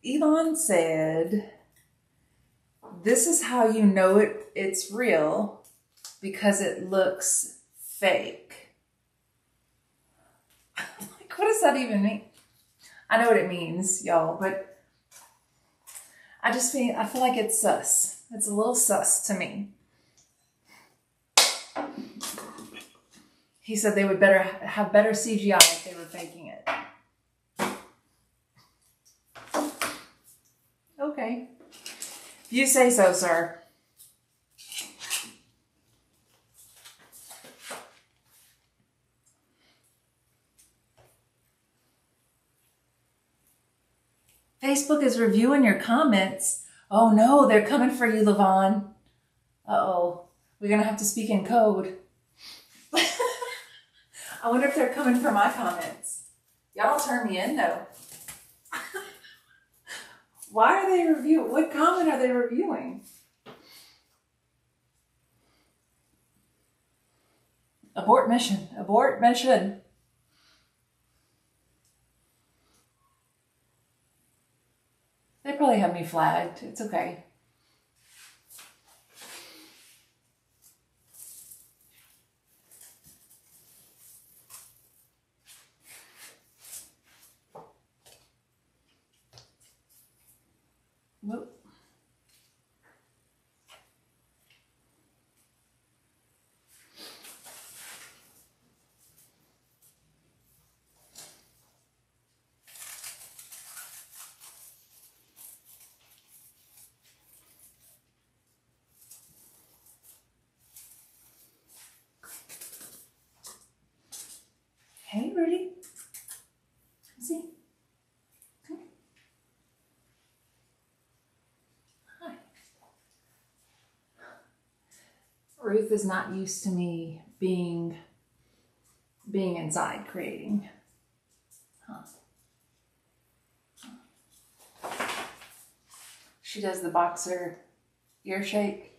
Elon said, this is how you know it's real, because it looks fake. Like, what does that even mean? I know what it means, y'all, but I feel like it's sus. It's a little sus to me. He said they would have better CGI if they were faking it. Okay. If you say so, sir. Facebook is reviewing your comments. Oh no, they're coming for you, Levon. Uh-oh. We're going to have to speak in code. I wonder if they're coming for my comments. Y'all don't turn me in, though. Why are they reviewing? What comment are they reviewing? Abort mission. Abort mission. They probably have me flagged. It's okay. Whoop. Hey, Rudy. See? Come here. Hi. Ruth is not used to me being inside creating. Huh. She does the boxer ear shake.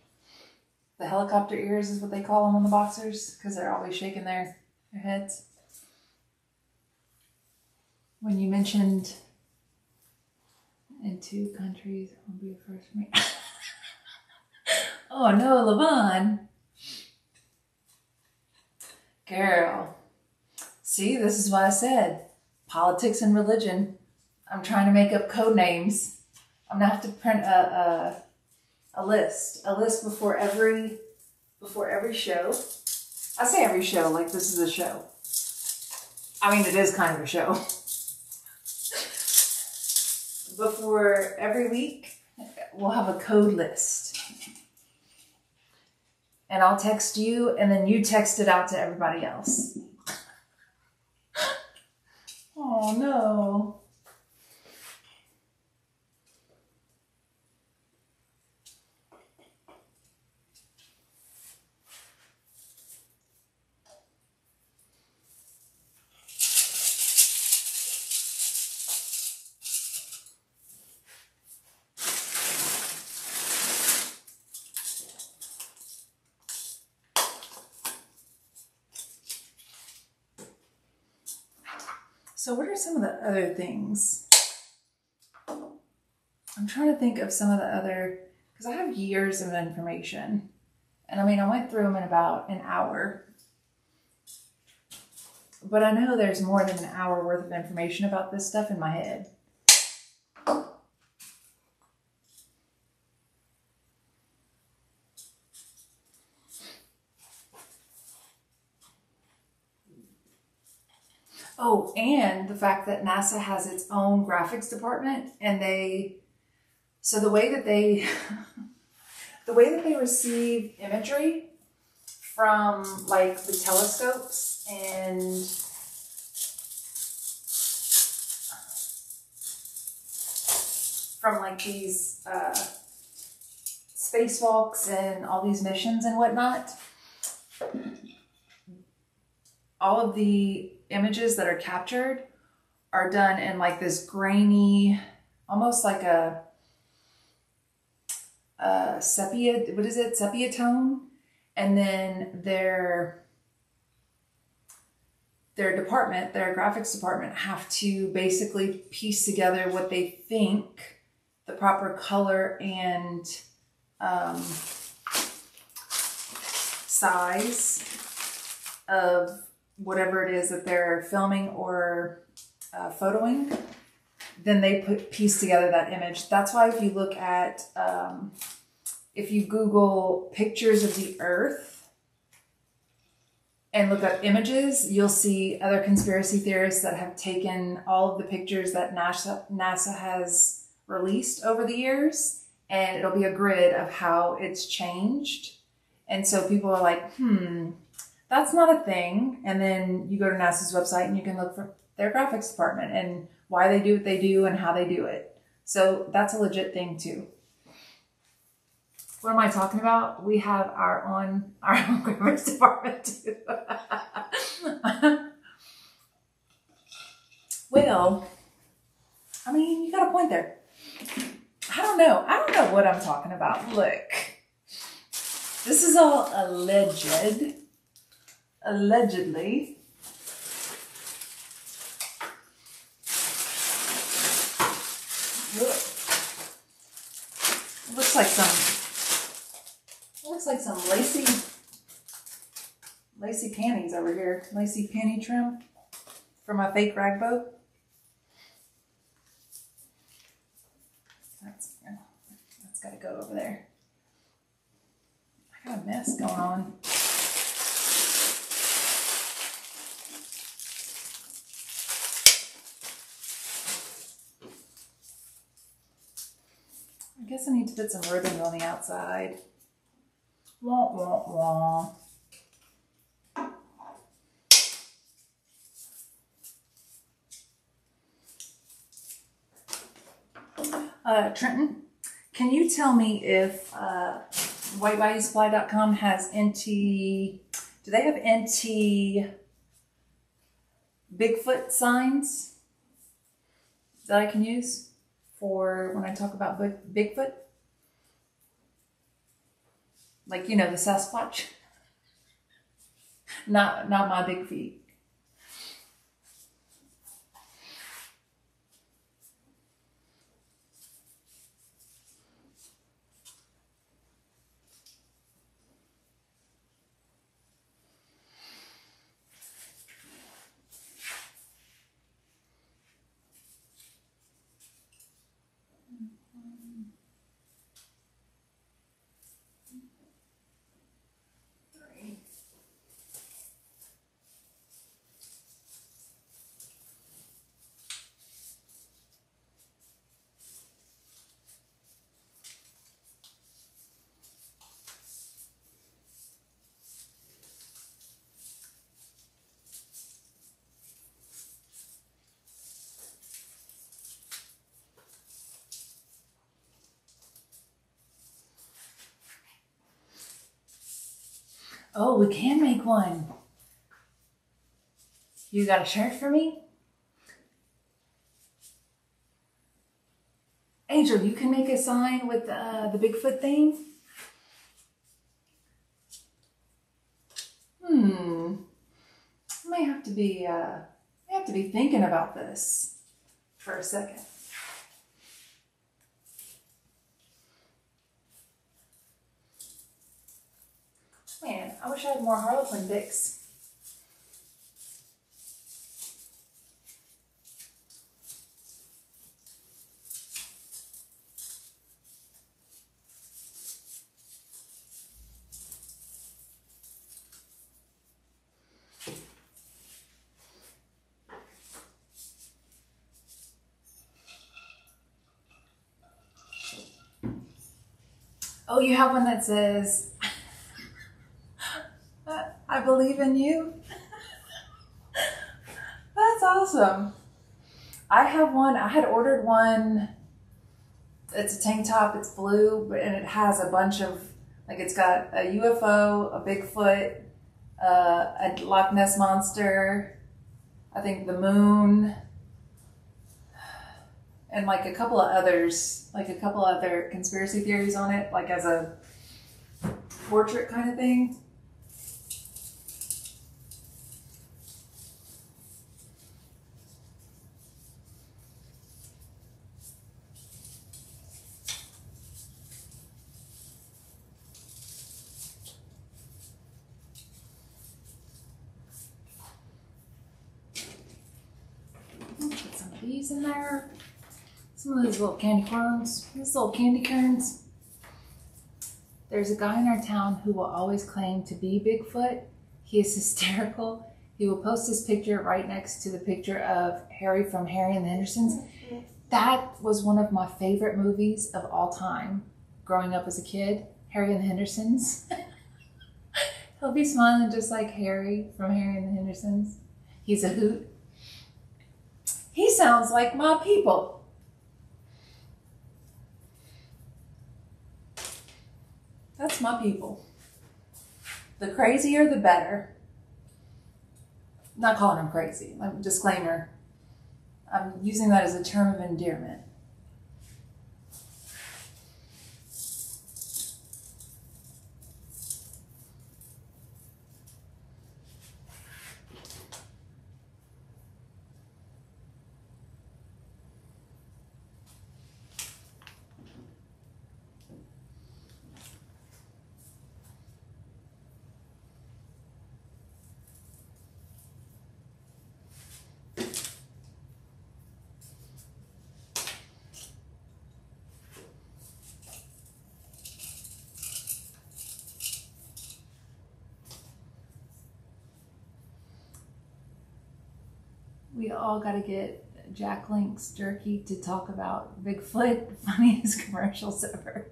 The helicopter ears is what they call them on the boxers, because they're always shaking their heads. When you mentioned in 2 countries, will be a first for me. Oh no, Levon. Girl. See, this is why I said politics and religion. I'm trying to make up code names. I'm gonna have to print a list before every show. I say every show like this is a show. I mean, it is kind of a show. Before every week, we'll have a code list. And I'll text you, and then you text it out to everybody else. Oh, no. So what are some of the other things? I'm trying to think of some of the other, because I have years of information. And I mean, I went through them in about an hour. But I know there's more than an hour worth of information about this stuff in my head. Oh, and the fact that NASA has its own graphics department, and so the way that they receive imagery from like the telescopes and from like these spacewalks and all these missions and whatnot, all of the images that are captured are done in like this grainy, almost like a sepia, what is it? Sepia tone. And then their department, their graphics department, have to basically piece together what they think the proper color and size of whatever it is that they're filming or photoing, then they piece together that image. That's why if you look at, if you Google pictures of the Earth and look up images, you'll see other conspiracy theorists that have taken all of the pictures that NASA has released over the years, and it'll be a grid of how it's changed. And so people are like, that's not a thing. And then you go to NASA's website and you can look for their graphics department and why they do what they do and how they do it. So that's a legit thing too. What am I talking about? We have our own graphics department too. Well, I mean, you got a point there. I don't know what I'm talking about. Look, this is all allegedly. Look. It looks like some lacy panties over here. Lacy panty trim for my fake rag bow. That's gotta go over there. I got a mess going on. I guess I need to put some ribbons on the outside. Wah, wah, wah. Trenton, can you tell me if whitebodysupply.com has NT, do they have NT Bigfoot signs that I can use for when I talk about Bigfoot? Like, you know, the Sasquatch. Not my big feet. Oh, we can make one. You got a shirt for me? Angel, you can make a sign with the Bigfoot thing? I may have to be thinking about this for a second. Man, I wish I had more Harlequin dicks. Oh, you have one that says, I believe in you. That's awesome. I have one. I had ordered one. It's a tank top. It's blue, and it has a bunch of, like, it's got a UFO, a Bigfoot, a Loch Ness monster, I think the moon, and like a couple of others, like a couple other conspiracy theories on it, like as a portrait kind of thing. Put some of these in there. Some of these little candy corns. These little candy kerns. There's a guy in our town who will always claim to be Bigfoot. He is hysterical. He will post his picture right next to the picture of Harry from Harry and the Hendersons. That was one of my favorite movies of all time growing up as a kid. Harry and the Hendersons. He'll be smiling just like Harry from Harry and the Hendersons. He's a hoot. He sounds like my people. That's my people. The crazier, the better. Not calling him crazy. Disclaimer. I'm using that as a term of endearment. We all got to get Jack Link's jerky to talk about Bigfoot. Funniest commercials ever.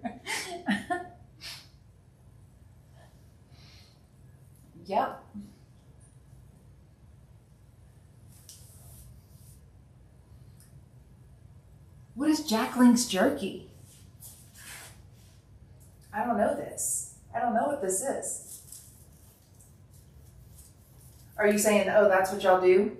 Yep. What is Jack Link's jerky? I don't know this. I don't know what this is. Are you saying, oh, that's what y'all do?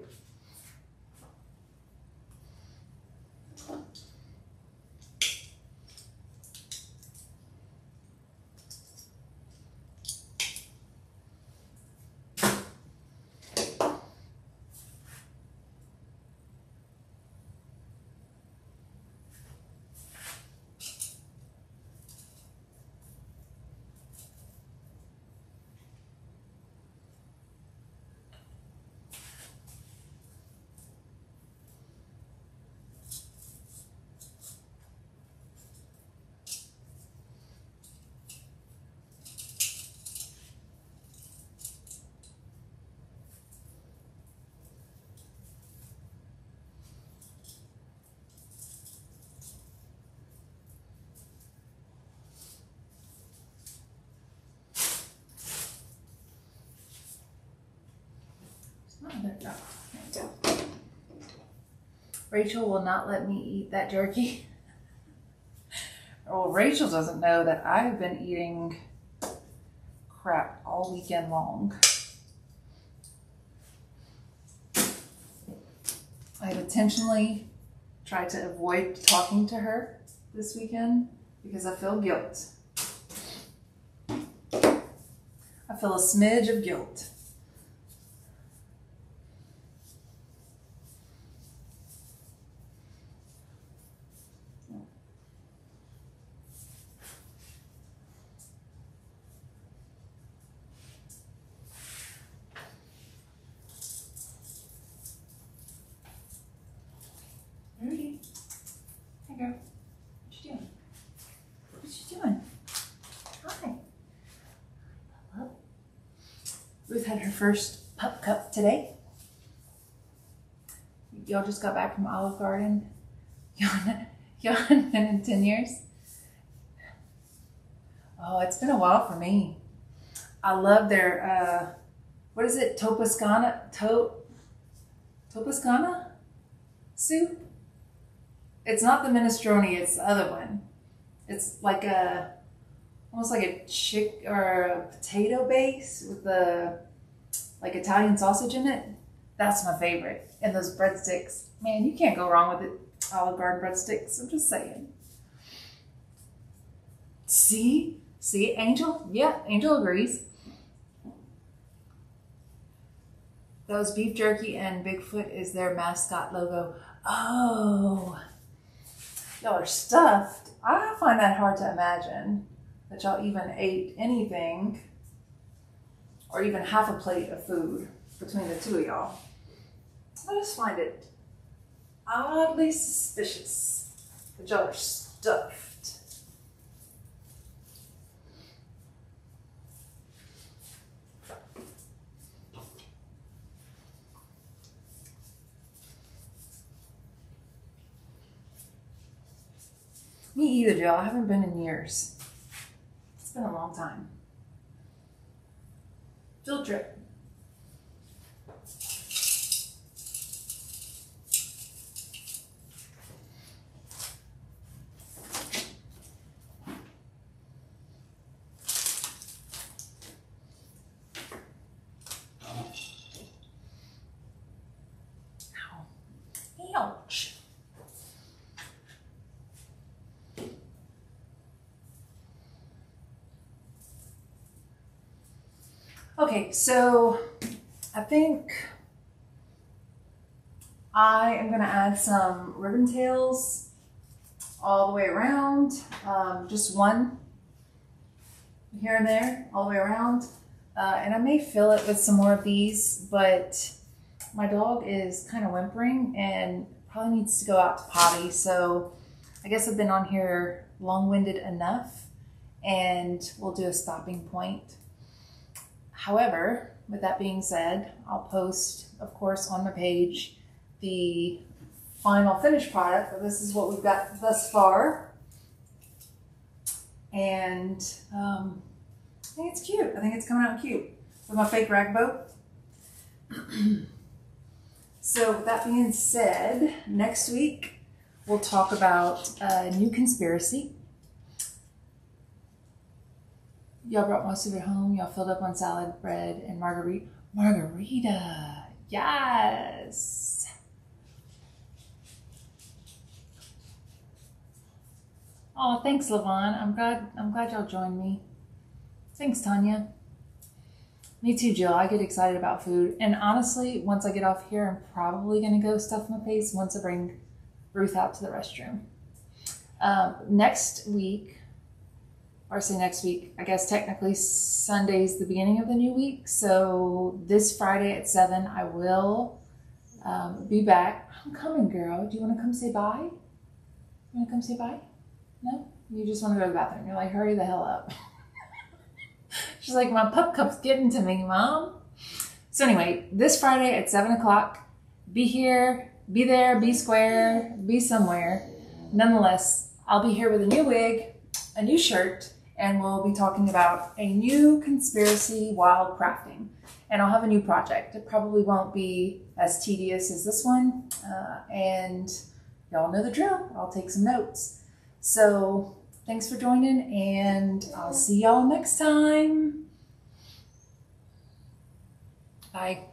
Rachel will not let me eat that jerky. Well, Rachel doesn't know that I've been eating crap all weekend long. I've intentionally tried to avoid talking to her this weekend because I feel guilt. I feel a smidge of guilt. Rudy, hey girl, what you doing? What you doing? Hi. Ruth had her first pup cup today. Y'all just got back from Olive Garden. Y'all haven't been in 10 years. Oh, it's been a while for me. I love their, what is it? Topascana soup? It's not the minestrone, it's the other one. It's like almost like a or a potato base with the like Italian sausage in it. That's my favorite. And those breadsticks. Man, you can't go wrong with it. Olive Garden breadsticks. I'm just saying. See, Angel? Yeah, Angel agrees. Those beef jerky and Bigfoot is their mascot logo. Oh, y'all are stuffed. I find that hard to imagine that y'all even ate anything or even half a plate of food between the two of y'all. I just find it oddly suspicious that y'all are stuffed. Me either, Jill. I haven't been in years. It's been a long time. Field trip. Ow. Ouch. Okay, so I think I am gonna add some ribbon tails all the way around, just one here and there, all the way around. And I may fill it with some more of these, but my dog is kind of whimpering and probably needs to go out to potty. So I guess I've been on here long-winded enough, and we'll do a stopping point. However, with that being said, I'll post, of course, on my page the final finished product. But this is what we've got thus far. And I think it's cute. I think it's coming out cute with my fake rag boat. So with that being said, next week we'll talk about a new conspiracy. Y'all brought most of it home. Y'all filled up on salad, bread, and margarita. Margarita, yes. Oh, thanks, Levon. I'm glad y'all joined me. Thanks, Tanya. Me too, Jill. I get excited about food, and honestly, once I get off here, I'm probably gonna go stuff my face once I bring Ruth out to the restroom. Next week. Or say next week, I guess technically Sunday's the beginning of the new week. So this Friday at 7, I will be back. I'm coming, girl. Do you want to come say bye? You want to come say bye? No? You just want to go to the bathroom. You're like, hurry the hell up. She's like, my pup cup's getting to me, Mom. So anyway, this Friday at 7 o'clock, be here, be there, be square, be somewhere. Nonetheless, I'll be here with a new wig, a new shirt, and we'll be talking about a new conspiracy while crafting. And I'll have a new project. It probably won't be as tedious as this one. And y'all know the drill. I'll take some notes. So thanks for joining, and I'll see y'all next time. Bye.